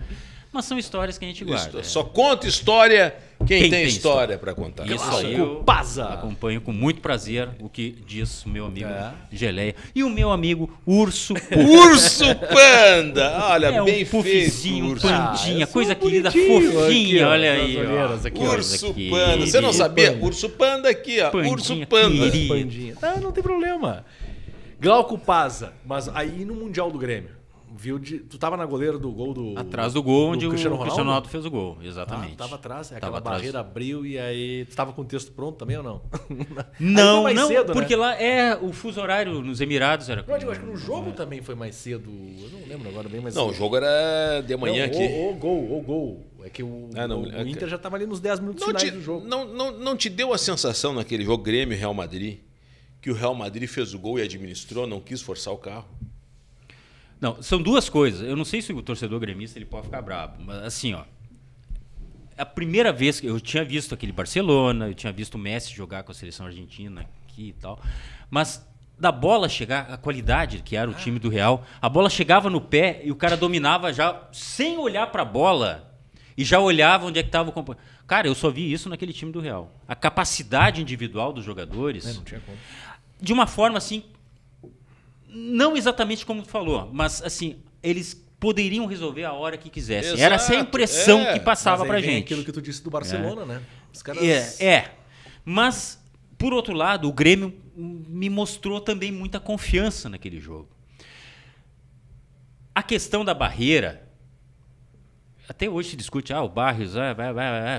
Mas são histórias que a gente guarda. Só conta história quem tem história para contar. Isso aí eu Pasa. acompanho com muito prazer o que diz o meu amigo Geleia. E o meu amigo Urso Panda. Urso Panda! Olha, bem feito. Puffzinho, Urso. pandinha, coisa querida, bonitinho fofinha, aqui, ó, olha nas aí. ó. olheiras aqui, ó. Urso aqui. Panda. Você não sabia? Panda. Urso Panda aqui, ó. Pandinha Urso Panda. querida. Pandinha. Não tem problema. Glauco Pasa. Mas aí no Mundial do Grêmio, tu tava na goleira do gol do... Atrás do gol, onde o Cristiano Cristiano Ronaldo Ronaldo fez o gol, exatamente. Tava atrás, Tava aquela atrás. barreira abriu e aí... Tu tava com o texto pronto também ou não? Não, Aí foi mais não, cedo, porque né? lá é o fuso horário nos Emirados. Era Não, eu acho que no jogo também foi mais cedo. Eu não lembro agora bem, mas... Não, o jogo era de manhã Não, aqui. O gol. É que o Inter já tava ali nos 10 minutos finais do jogo. Não te deu a sensação naquele jogo Grêmio e Real Madrid que o Real Madrid fez o gol e administrou, não quis forçar o carro? Não, são duas coisas. Eu não sei se o torcedor gremista ele pode ficar bravo, mas assim, ó. A primeira vez que eu tinha visto aquele Barcelona, eu tinha visto o Messi jogar com a seleção argentina aqui e tal, mas da bola chegar, a qualidade que era o time do Real, a bola chegava no pé e o cara dominava já sem olhar pra bola e já olhava onde é que tava o companheiro. Cara, eu só vi isso naquele time do Real. A capacidade individual dos jogadores, Não tinha como. de uma forma assim, não exatamente como tu falou, mas assim, eles poderiam resolver a hora que quisessem. Exato, Era essa a impressão que passava Mas aí pra vem gente. aquilo que tu disse do Barcelona, né? Os caras... Mas, por outro lado, o Grêmio me mostrou também muita confiança naquele jogo. A questão da barreira, até hoje se discute, o Barrios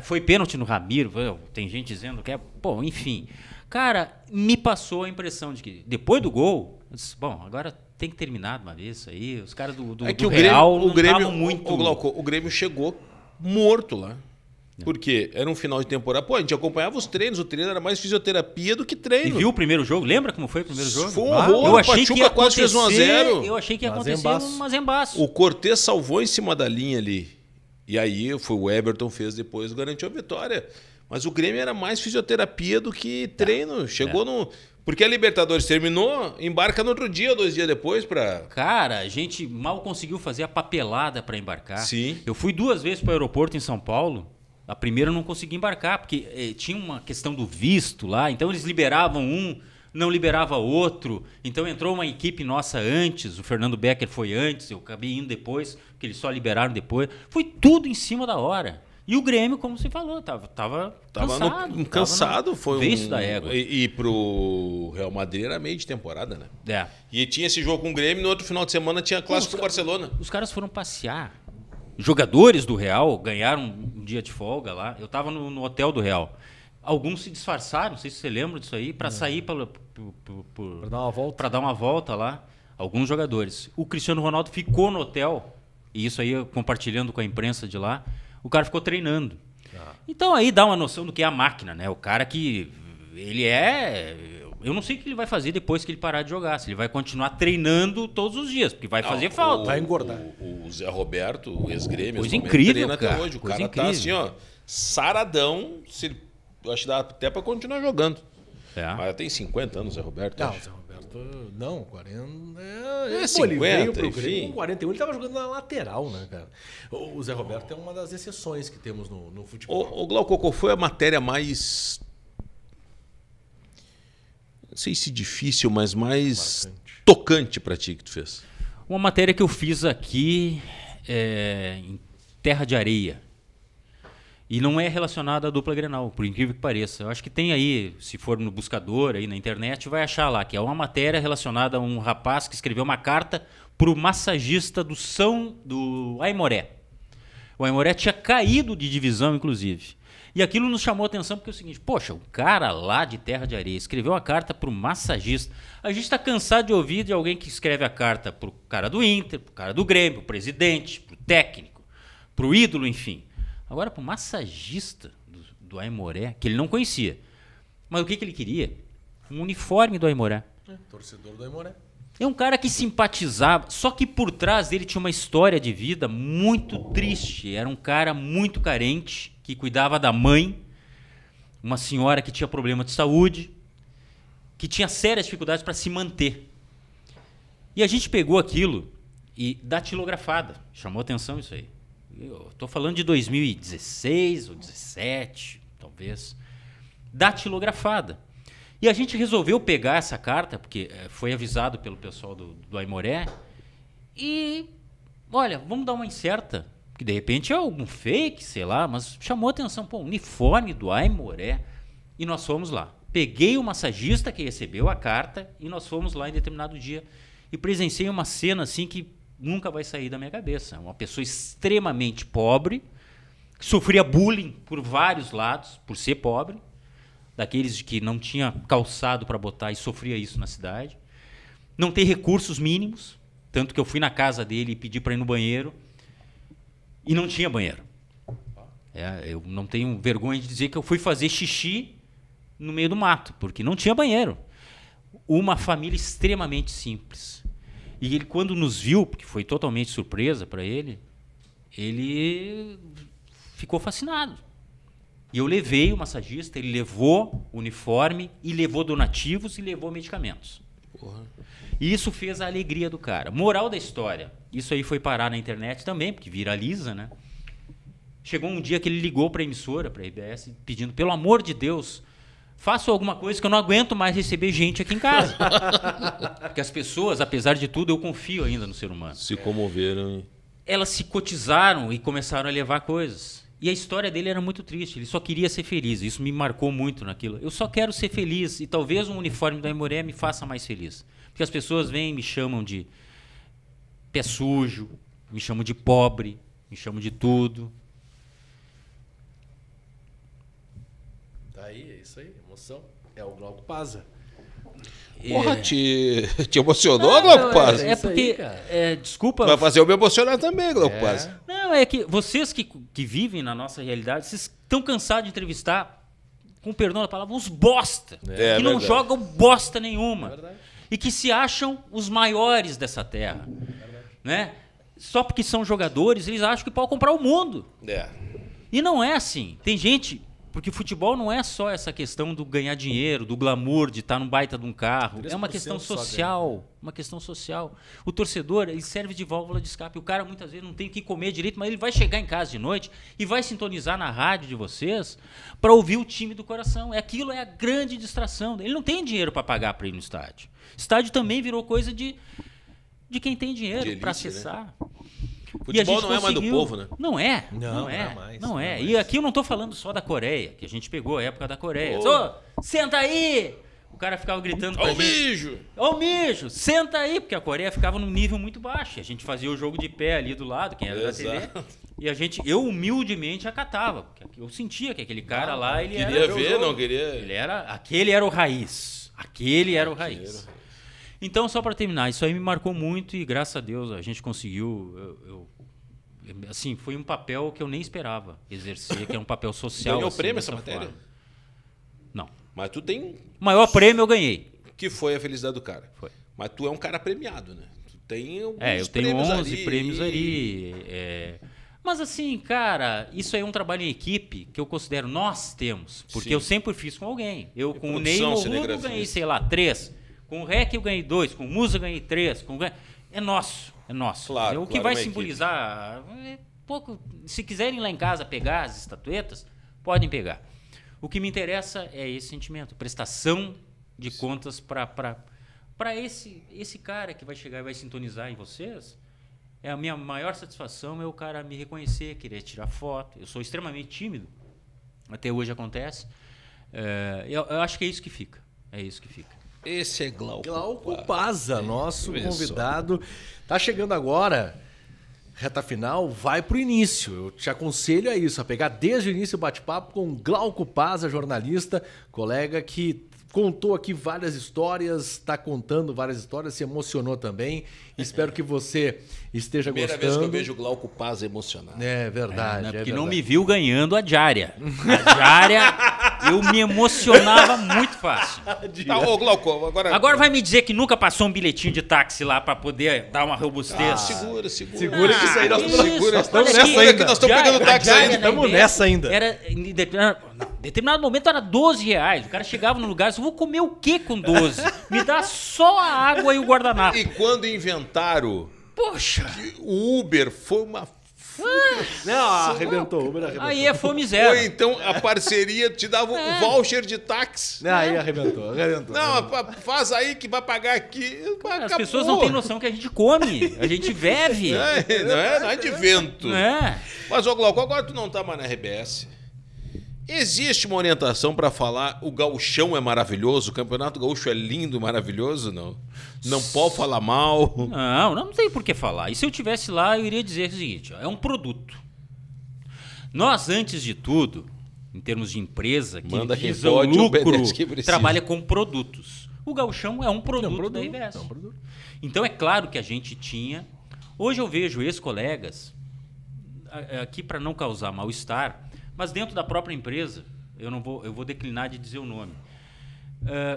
foi pênalti no Ramiro, tem gente dizendo que é... Bom, enfim. Cara, me passou a impressão de que depois do gol, eu disse, bom, agora tem que terminar de uma vez isso aí. Os caras do Real não estavam muito... O Grêmio chegou morto lá. Porque era um final de temporada. Pô, a gente acompanhava os treinos. O treino era mais fisioterapia do que treino. E viu o primeiro jogo? Lembra como foi o primeiro jogo? Foi um horror. Eu achei que ia quase fez 1-0. Eu achei que ia acontecer um mazembaço. O Cortez salvou em cima da linha ali. E aí foi o Everton fez depois, garantiu a vitória. Mas o Grêmio era mais fisioterapia do que treino. Chegou no... Porque a Libertadores terminou, embarca no outro dia, 2 dias depois pra... Cara, a gente mal conseguiu fazer a papelada para embarcar. Sim. Eu fui 2 vezes para o aeroporto em São Paulo. A primeira eu não consegui embarcar, porque tinha uma questão do visto lá. Então eles liberavam um, não liberava outro. Então entrou uma equipe nossa antes, o Fernando Becker foi antes, eu acabei indo depois, porque eles só liberaram depois. Foi tudo em cima da hora. E o Grêmio, como você falou, tava cansado. Foi beiço da égua. E pro Real Madrid era meio de temporada, né? É. E tinha esse jogo com o Grêmio, no outro final de semana tinha clássico com o Barcelona. Os caras foram passear. Jogadores do Real ganharam um dia de folga lá. Eu estava no hotel do Real. Alguns se disfarçaram, não sei se você lembra disso aí, para sair para dar uma volta. Para dar uma volta lá. Alguns jogadores. O Cristiano Ronaldo ficou no hotel, e isso aí compartilhando com a imprensa de lá. O cara ficou treinando. Então aí dá uma noção do que é a máquina, né? O cara que ele é Eu não sei o que ele vai fazer depois que ele parar de jogar. Se ele vai continuar treinando todos os dias, porque vai fazer falta. Vai engordar. O Zé Roberto, o ex-grêmio, coisa incrível, treina cara. até hoje. O Coisa cara incrível. tá assim, ó, saradão. Eu acho que dá até pra continuar jogando. É. Mas tem 50 anos, Zé Roberto. Não, acho. Zé Roberto, não, 40. É, Pô, ele 50, veio pro enfim. Grêmio com 41, ele tava jogando na lateral, né, cara? O Zé Roberto é uma das exceções que temos no futebol. O Glauco, qual foi a matéria mais... Não sei se difícil, mas mais Marcante. tocante pra ti que tu fez? Uma matéria que eu fiz aqui em Terra de Areia. E não é relacionada à dupla Grenal, por incrível que pareça. Eu acho que tem aí, se for no buscador aí na internet, vai achar lá, que é uma matéria relacionada a um rapaz que escreveu uma carta para o massagista do Aimoré. O Aimoré tinha caído de divisão, inclusive. E aquilo nos chamou a atenção porque é o seguinte, poxa, o cara lá de Terra de Areia escreveu uma carta para o massagista. A gente está cansado de ouvir de alguém que escreve a carta para o cara do Inter, para o cara do Grêmio, para o presidente, para o técnico, para o ídolo, enfim. Agora, para o massagista do Aimoré, que ele não conhecia. Mas o que ele queria? Um uniforme do Aimoré. Torcedor do Aimoré. É um cara que simpatizava, só que por trás dele tinha uma história de vida muito triste. Era um cara muito carente, que cuidava da mãe, uma senhora que tinha problema de saúde, que tinha sérias dificuldades para se manter. E a gente pegou aquilo e datilografada. Chamou atenção isso aí. Eu estou falando de 2016 ou 2017, talvez. Datilografada. E a gente resolveu pegar essa carta, porque foi avisado pelo pessoal do Aimoré, e, olha, vamos dar uma incerta, que de repente é algum fake, sei lá, mas chamou atenção, pô, uniforme do Aimoré, e nós fomos lá. Peguei o massagista que recebeu a carta, e nós fomos lá em determinado dia, e presenciei uma cena assim que nunca vai sair da minha cabeça. Uma pessoa extremamente pobre, que sofria bullying por vários lados, por ser pobre, daqueles que não tinha calçado para botar e sofria isso na cidade. Não tem recursos mínimos, tanto que eu fui na casa dele e pedi para ir no banheiro e não tinha banheiro. Eu não tenho vergonha de dizer que eu fui fazer xixi no meio do mato, porque não tinha banheiro. Uma família extremamente simples. E ele, quando nos viu, porque foi totalmente surpresa para ele ficou fascinado. E eu levei o massagista, ele levou o uniforme, e levou donativos e levou medicamentos. Porra. E isso fez a alegria do cara. Moral da história, isso aí foi parar na internet também, porque viraliza, né? Chegou um dia que ele ligou para a emissora, para a RBS, pedindo, pelo amor de Deus, faça alguma coisa que eu não aguento mais receber gente aqui em casa. Porque as pessoas, apesar de tudo, eu confio ainda no ser humano. Se comoveram. Elas se cotizaram e começaram a levar coisas. E a história dele era muito triste, ele só queria ser feliz, isso me marcou muito naquilo. Eu só quero ser feliz e talvez um uniforme do Aimoré me faça mais feliz. Porque as pessoas vêm e me chamam de pé sujo, me chamam de pobre, me chamam de tudo. Daí, é isso aí, emoção. É o Glauco Paza. Porra, te emocionou, Glauco Paz? é É isso aí, porque, cara. desculpa... Vai fazer eu me emocionar também, Glauco Paz. Não, é que vocês que vivem na nossa realidade, vocês estão cansados de entrevistar, com perdão da palavra, uns bosta. É que não verdade. jogam bosta nenhuma. verdade. E que se acham os maiores dessa terra. Né? Só porque são jogadores, eles acham que podem comprar o mundo. É. E não é assim. Tem gente... Porque futebol não é só essa questão do ganhar dinheiro, do glamour, de estar num baita de um carro. É uma 3% questão só social. Uma questão social. O torcedor, ele serve de válvula de escape. O cara muitas vezes não tem o que comer direito, mas ele vai chegar em casa de noite e vai sintonizar na rádio de vocês para ouvir o time do coração. Aquilo é a grande distração. Ele não tem dinheiro para pagar para ir no estádio. Estádio também virou coisa de quem tem De dinheiro elite, para acessar. Futebol não é mais do povo, né? Não é. Não, Não é. não é mais, Não não é. é E mais. aqui eu não estou falando só da Coreia, que a gente pegou a época da Coreia. Oh. Ô, senta aí! O cara ficava gritando pra Ó o gente. mijo! Ô, mijo! Senta aí! Porque a Coreia ficava num nível muito baixo. A gente fazia o jogo de pé ali do lado, quem era da TV. Exato. E eu humildemente acatava. Porque eu sentia que aquele cara lá, ele Queria era... ver, não queria. Aquele era o raiz. Aquele era o raiz. Então, só para terminar, isso aí me marcou muito e graças a Deus a gente conseguiu. Assim, foi um papel que eu nem esperava exercer, que é um papel social. Ganhou assim, prêmio dessa essa matéria? forma. Não. Mas tu tem. O maior prêmio eu ganhei. que foi a felicidade do cara. Foi. Mas tu é um cara premiado, né? Tu tem alguns eu tenho prêmios 11 ali. prêmios ali. Mas assim, cara, isso aí é um trabalho em equipe que eu considero nós temos. Porque Sim. eu sempre fiz com alguém. Eu E com o Ney produção, Morrudo eu cinegrafista. ganhei, sei lá, 3. Com o Rec eu ganhei 2. Com o Musa eu ganhei 3. É nosso. É nosso. Claro, O que claro, vai uma simbolizar... pouco. Se quiserem ir lá em casa pegar as estatuetas, podem pegar. O que me interessa é esse sentimento. Prestação de contas para esse cara que vai chegar e vai sintonizar em vocês. A minha maior satisfação é o cara me reconhecer, querer tirar foto. Eu sou extremamente tímido. Até hoje acontece. Eu acho que é isso que fica. É isso que fica. Esse é Glauco. Glauco Paza, nosso Olha só. convidado. Tá chegando agora, reta final, vai pro início. Eu te aconselho a isso, a pegar desde o início o bate-papo com Glauco Paza, jornalista, colega que contou aqui várias histórias, está contando várias histórias, se emocionou também. Espero que você esteja Primeira gostando. vez que eu vejo o Glauco Paz emocionado. É verdade. Porque não me viu ganhando a diária. A diária, eu me emocionava muito fácil. Tá, ô Glauco, Agora vai me dizer que nunca passou um bilhetinho de táxi lá para poder dar uma robustez. Segura. Segura que isso aí nós isso, estamos olha nessa aqui, ainda. que nós estamos pegando táxi diária ainda. na Estamos IBESP nessa ainda. Era, em determinado momento era R$12. O cara chegava no lugar e disse, vou comer o que com 12? Me dá só a água e o guardanapo. E quando inventaram Poxa, o Uber, foi uma... Não, arrebentou. Uber arrebentou. aí é fome Ou zero. então a parceria te dava o voucher de táxi. Aí arrebentou. Não, faz aí que vai pagar aqui. As Acabou. pessoas não têm noção que a gente come, a gente vive. Não é de vento. É. Mas, ô Glauco, agora tu não tá mais na RBS. Existe uma orientação para falar o gauchão é maravilhoso, o campeonato gaúcho é lindo, maravilhoso, não? Não pode falar mal. Não tem por que falar. E se eu tivesse lá, eu iria dizer o seguinte, ó, é um produto. Nós, antes de tudo, em termos de empresa, que Manda quem visa o pode, lucro, obedece quem precisa. trabalha com produtos. O gauchão é um produto da RBS. Então é claro que a gente tinha... Hoje eu vejo ex-colegas, aqui para não causar mal-estar, mas dentro da própria empresa, eu vou declinar de dizer o nome,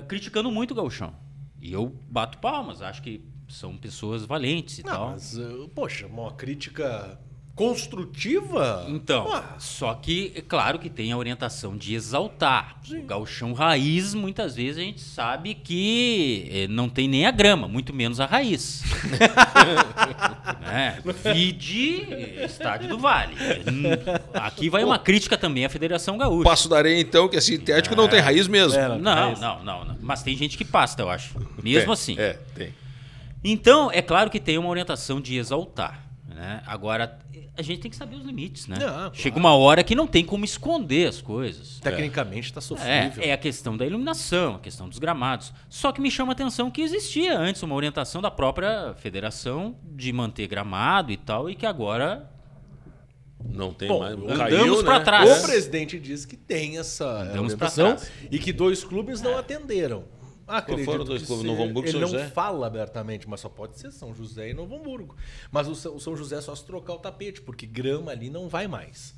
criticando muito o gauchão. E eu bato palmas, acho que são pessoas valentes e tal. Mas, poxa, uma crítica construtiva? Então, só que é claro que tem a orientação de exaltar. Sim. O gauchão raiz, muitas vezes a gente sabe que não tem nem a grama, muito menos a raiz. Vide Estádio do Vale. Aqui vai uma crítica também à Federação Gaúcha. Passo da Areia, então, que é sintético, não tem raiz mesmo. Não. Mas tem gente que pasta, eu acho. Mesmo assim. Tem. Então, é claro que tem uma orientação de exaltar. Né? Agora, a gente tem que saber os limites, né? Claro. Chega uma hora que não tem como esconder as coisas. Tecnicamente está sofrível. É a questão da iluminação, a questão dos gramados. Só que me chama a atenção que existia antes uma orientação da própria federação de manter gramado e tal, e que agora não tem Bom, mais. andamos Caiu, pra né? trás. O presidente diz que tem essa Andamos pra orientação trás. e que 2 clubes não atenderam. Acredito foram 2 que clubes? Novo Hamburgo e ele São não José? fala abertamente, mas só pode ser São José e Novo Hamburgo. Mas o São José é só se trocar o tapete, porque grama ali não vai mais.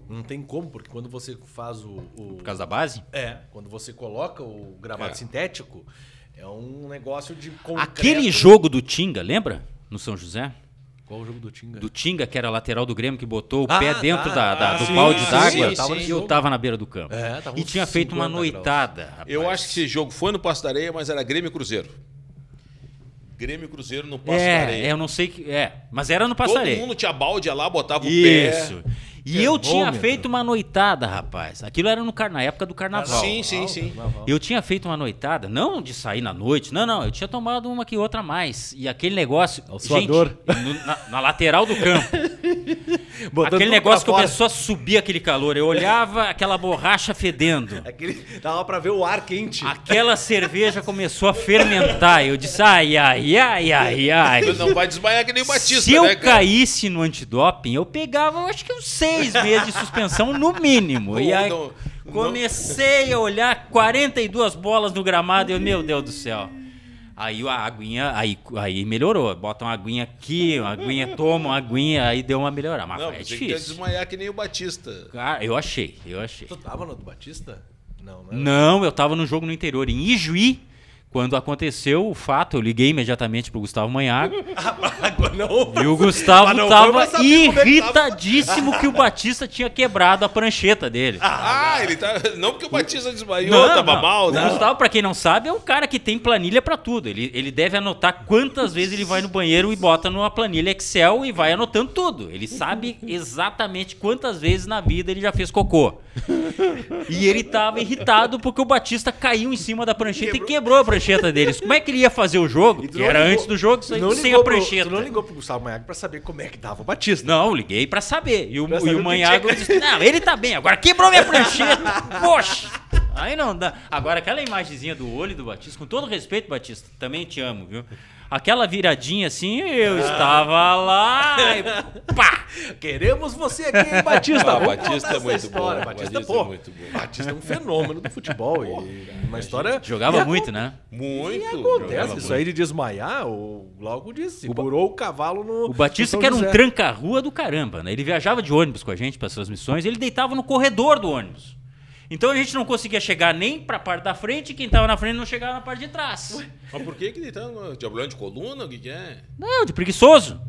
Não tem como, porque quando você faz por causa da base. quando você coloca o gramado sintético, é um negócio de concreto. Aquele jogo do Tinga, lembra? No São José? Qual o jogo do Tinga? Do Tinga, que era lateral do Grêmio, que botou o pé dentro do sim, balde sim, d'água. sim. Eu tava na beira do campo. Tava E uns tinha feito uma 50 noitada, rapaz. Eu acho que esse jogo foi no Passo da Areia, mas era Grêmio e Cruzeiro. Grêmio e Cruzeiro no Passo da Areia. Eu não sei que... mas era no Passo Todo da Areia. mundo tinha balde lá, botava o Isso. pé. E eu tinha Termômetro. feito uma noitada, rapaz. Aquilo era na época do carnaval. Sim. Eu tinha feito uma noitada, não de sair na noite, não. Eu tinha tomado uma que outra a mais. E aquele negócio... suador. Gente, na lateral do campo. Botando Aquele tudo negócio pra fora. começou a subir aquele calor. Eu olhava aquela borracha fedendo. Dava pra ver o ar quente. Aquela cerveja começou a fermentar. Eu disse, ai. Não vai desmaiar que nem o Batista, Se eu né, cara? caísse no antidoping, eu pegava, eu acho que uns 6 meses de suspensão no mínimo. E aí comecei a olhar 42 bolas no gramado e eu, meu Deus do céu. Aí a aguinha, aí melhorou. Bota uma aguinha aqui, toma uma aguinha, aí deu uma melhorada. Mas Não, é você quer difícil. desmaiar que nem o Batista. Cara, eu achei. Tu tava no do Batista? Não, Não, eu tava no jogo no interior, em Ijuí, Quando aconteceu o fato, eu liguei imediatamente pro Gustavo Manhago. Não, E o Gustavo não tava foi pra saber como é que tava. irritadíssimo que o Batista tinha quebrado a prancheta dele. Ele tá. Não porque o Batista desmaiou, tava mal, né? O Gustavo, pra quem não sabe, é um cara que tem planilha pra tudo. Ele deve anotar quantas vezes ele vai no banheiro e bota numa planilha Excel e vai anotando tudo. Ele sabe exatamente quantas vezes na vida ele já fez cocô. E ele tava irritado porque o Batista caiu em cima da prancheta e quebrou a prancheta deles. Como é que ele ia fazer o jogo? Que era antes do jogo, sem a prancheta. Tu não ligou pro Gustavo Manhago pra saber como é que dava o Batista? Não, liguei pra saber. E o Manhago disse, não, ele tá bem, agora quebrou minha prancheta. Poxa! Aí não dá. Agora, aquela imagenzinha do olho do Batista, com todo respeito, Batista, também te amo, viu? Aquela viradinha assim, eu estava lá e pá! Queremos você aqui, hein, Batista? O Batista é muito bom. Batista, pô, Batista é um fenômeno do futebol. E uma história... Jogava muito, né? Muito. E acontece, isso aí de desmaiar, o Glauco disse, segurou o cavalo no... O Batista no que era um José. tranca-rua do caramba, né? Ele viajava de ônibus com a gente para as transmissões, ele deitava no corredor do ônibus. Então a gente não conseguia chegar nem pra parte da frente e quem tava na frente não chegava na parte de trás. Mas por que ele tá de problema de coluna? O que é? Não, de preguiçoso.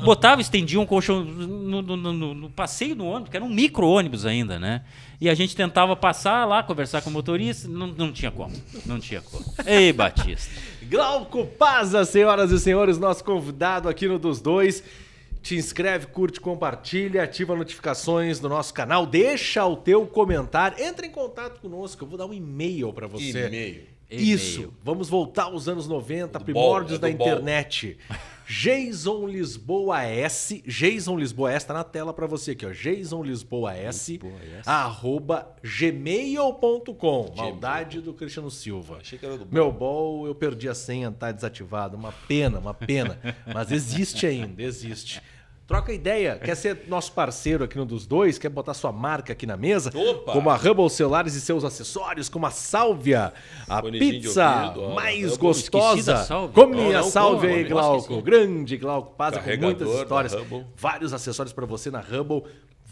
Botava, estendia um colchão no passeio do ônibus, que era um micro-ônibus ainda, né? E a gente tentava passar lá, conversar com o motorista, não tinha como. Não tinha como. Ei, Batista. Glauco Paza, senhoras e senhores, nosso convidado aqui no Dos Dois. Te inscreve, curte, compartilha, ativa notificações no nosso canal, deixa o teu comentário, entra em contato conosco, eu vou dar um e-mail para você. E-mail. Isso, vamos voltar aos anos 90, Do primórdios bom, da do bom. internet. Jason Lisboa S, tá na tela para você aqui, ó, Jason Lisboa S, @gmail.com, maldade do Cristiano Silva. Achei que era do bom. Meu bol, eu perdi a senha, tá desativado, uma pena, mas existe ainda, existe. Troca ideia, quer ser nosso parceiro aqui no Dos Dois, quer botar sua marca aqui na mesa, Opa! como a Hubble Celulares e seus acessórios, como a Sálvia, a Fonezinho de pizza ouvido, ó, mais Hubble, esqueci da gostosa. Sálvia. Come Não, a Sálvia aí, como, Glauco. esqueci. Grande Glauco Paz, com Carregador muitas da histórias. Hubble. Vários acessórios para você na Hubble.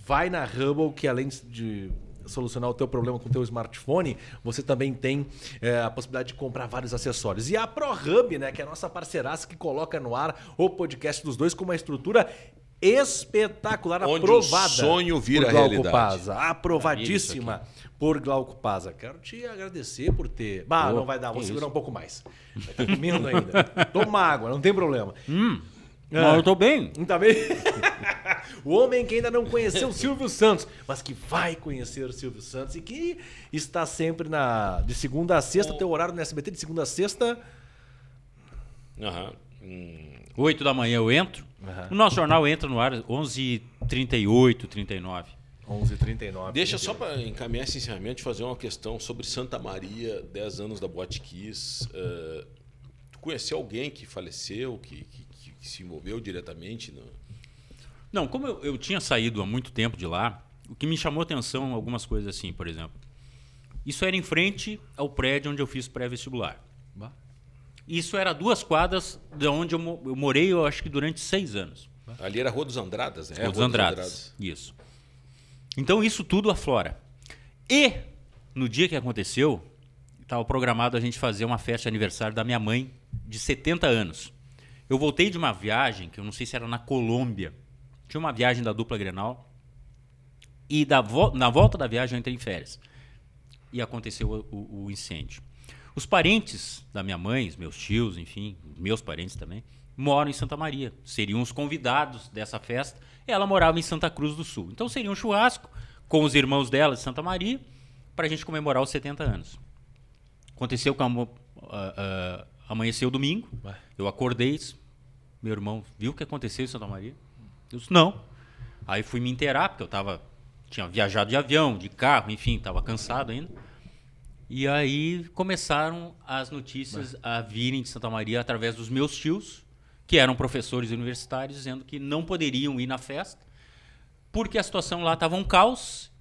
Vai na Hubble, que além de solucionar o teu problema com o teu smartphone, você também tem a possibilidade de comprar vários acessórios. E a ProHub, né, que é a nossa parceiraça que coloca no ar o podcast dos dois com uma estrutura espetacular, Onde aprovada o sonho vira por Glauco realidade. Paza, aprovadíssima por Glauco Paza. Quero te agradecer por ter... não vai dar, vou segurar um pouco mais. Vai estar comendo ainda. Toma água, não tem problema. Mas eu tô bem. Tá bem? O homem que ainda não conheceu o Silvio Santos, mas que vai conhecer o Silvio Santos e que está sempre de segunda a sexta, teu horário no SBT de segunda a sexta. Aham. 8 da manhã eu entro. O nosso jornal entra no ar 11h38, 39. 11h39. Deixa só para encaminhar esse encerramento, fazer uma questão sobre Santa Maria, 10 anos da Boate Kiss. Tu conheceu alguém que faleceu, que se envolveu diretamente? Não, como eu tinha saído há muito tempo de lá, o que me chamou atenção algumas coisas assim, por exemplo. Isso era em frente ao prédio onde eu fiz pré-vestibular. Isso era 2 quadras de onde eu morei, eu acho que durante 6 anos. Ali era Rua dos Andradas, né? Rua dos Andradas. Isso. Então isso tudo aflora. E no dia que aconteceu, estava programado a gente fazer uma festa de aniversário da minha mãe de 70 anos. Eu voltei de uma viagem, que eu não sei se era na Colômbia. Tinha uma viagem da dupla Grenal. E na volta da viagem eu entrei em férias. E aconteceu o incêndio. Os parentes da minha mãe, os meus tios, enfim, meus parentes também, moram em Santa Maria. Seriam os convidados dessa festa. Ela morava em Santa Cruz do Sul. Então seria um churrasco com os irmãos dela de Santa Maria para a gente comemorar os 70 anos. Aconteceu que amanheceu domingo. Eu acordei, meu irmão viu o que aconteceu em Santa Maria? Eu disse, não. Aí fui me inteirar, porque eu tinha viajado de avião, de carro, enfim, estava cansado ainda. E aí começaram as notícias a virem de Santa Maria através dos meus tios, que eram professores universitários, dizendo que não poderiam ir na festa, porque a situação lá estava um caos,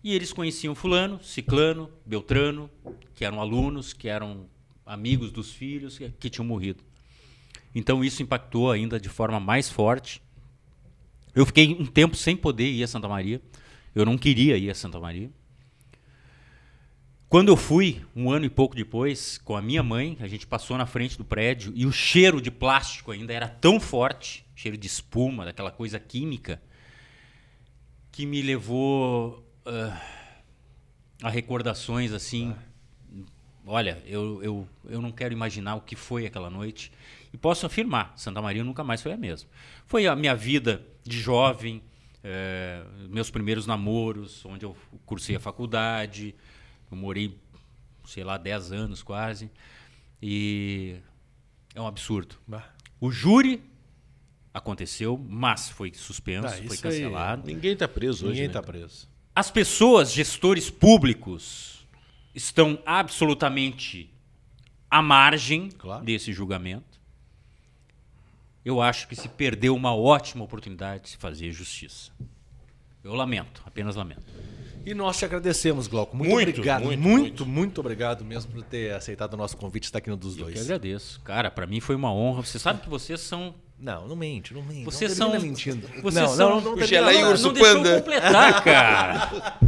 e eles conheciam fulano, ciclano, beltrano, que eram alunos, que eram amigos dos filhos, que tinham morrido. Então isso impactou ainda de forma mais forte. Eu fiquei um tempo sem poder ir a Santa Maria, eu não queria ir a Santa Maria. Quando eu fui, um ano e pouco depois, com a minha mãe, a gente passou na frente do prédio e o cheiro de plástico ainda era tão forte, cheiro de espuma, daquela coisa química, que me levou a recordações assim. Olha, eu não quero imaginar o que foi aquela noite. E posso afirmar, Santa Maria nunca mais foi a mesma. Foi a minha vida de jovem, meus primeiros namoros, onde eu cursei a faculdade. Eu morei, sei lá, 10 anos quase. E é um absurdo. O júri aconteceu, mas foi suspenso, foi cancelado. Ninguém está preso hoje. Ninguém está preso. As pessoas, gestores públicos, estão absolutamente à margem desse julgamento. Eu acho que se perdeu uma ótima oportunidade de se fazer justiça. Eu lamento, apenas lamento. E nós te agradecemos, Glauco. Muito obrigado. Muito obrigado mesmo por ter aceitado o nosso convite e estar aqui no Dos Dois. Eu que agradeço. Cara, pra mim foi uma honra. Você sabe que vocês são... Não mente. Vocês não são... mentindo. Vocês são... O Gelé e o Urso não deixou Panda. eu completar, cara.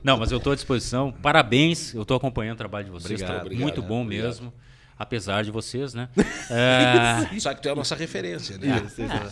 Não, mas eu estou à disposição. Parabéns. Eu estou acompanhando o trabalho de vocês. Obrigado, muito bom mesmo. Apesar de vocês, né? Só que tu é a nossa referência, né?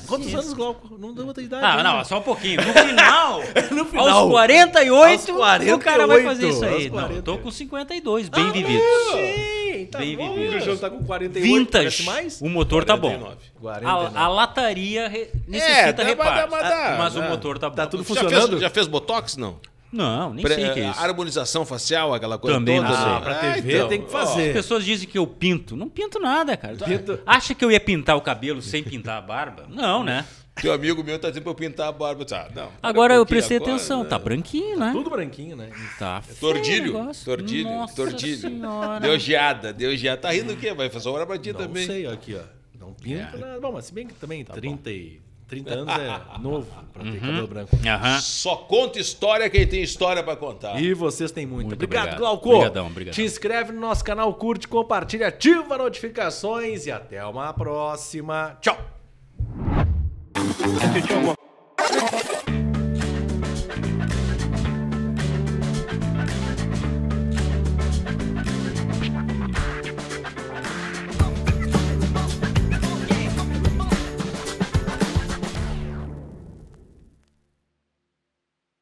Quantos anos, Glauco? Não deu muita idade. Não, só um pouquinho. No final, No final. aos 48, Aos 48, o cara vai fazer isso aí. aos Não, 40. eu tô com 52, bem vividos. Sim, tá Bem bom. vivido. O João tá com 48, parece Vintage, mais? o motor tá bom. 49. A lataria necessita reparo, mas o motor tá bom. Tá tudo Já funcionando? já fez Botox, não? Não, nem sei o que é isso. Harmonização facial, aquela coisa Também toda. não sei. né? Pra TV tem que As fazer. pessoas dizem que eu pinto. Não pinto nada, cara. Pinto. Acha que eu ia pintar o cabelo sem pintar a barba? Não, né? Teu amigo meu tá dizendo pra eu pintar a barba. Não. Agora eu pouquinho prestei agora, atenção. né? Tá branquinho, né? Tudo branquinho, né? Tá feio o Tordilho. negócio. Tordilho. Nossa Tordilho. Senhora. Deu geada. Tá rindo o quê? Vai fazer uma pra ti Não também. sei, aqui, ó. Não pinto nada. Bom, mas se bem que também 30 anos é novo pra ter cabelo branco. Aham. Só conta história quem tem história pra contar. E vocês têm muito. Muito Obrigado, obrigado. Glauco. Obrigadão. Te inscreve no nosso canal, curte, compartilha, ativa notificações e até uma próxima. Tchau.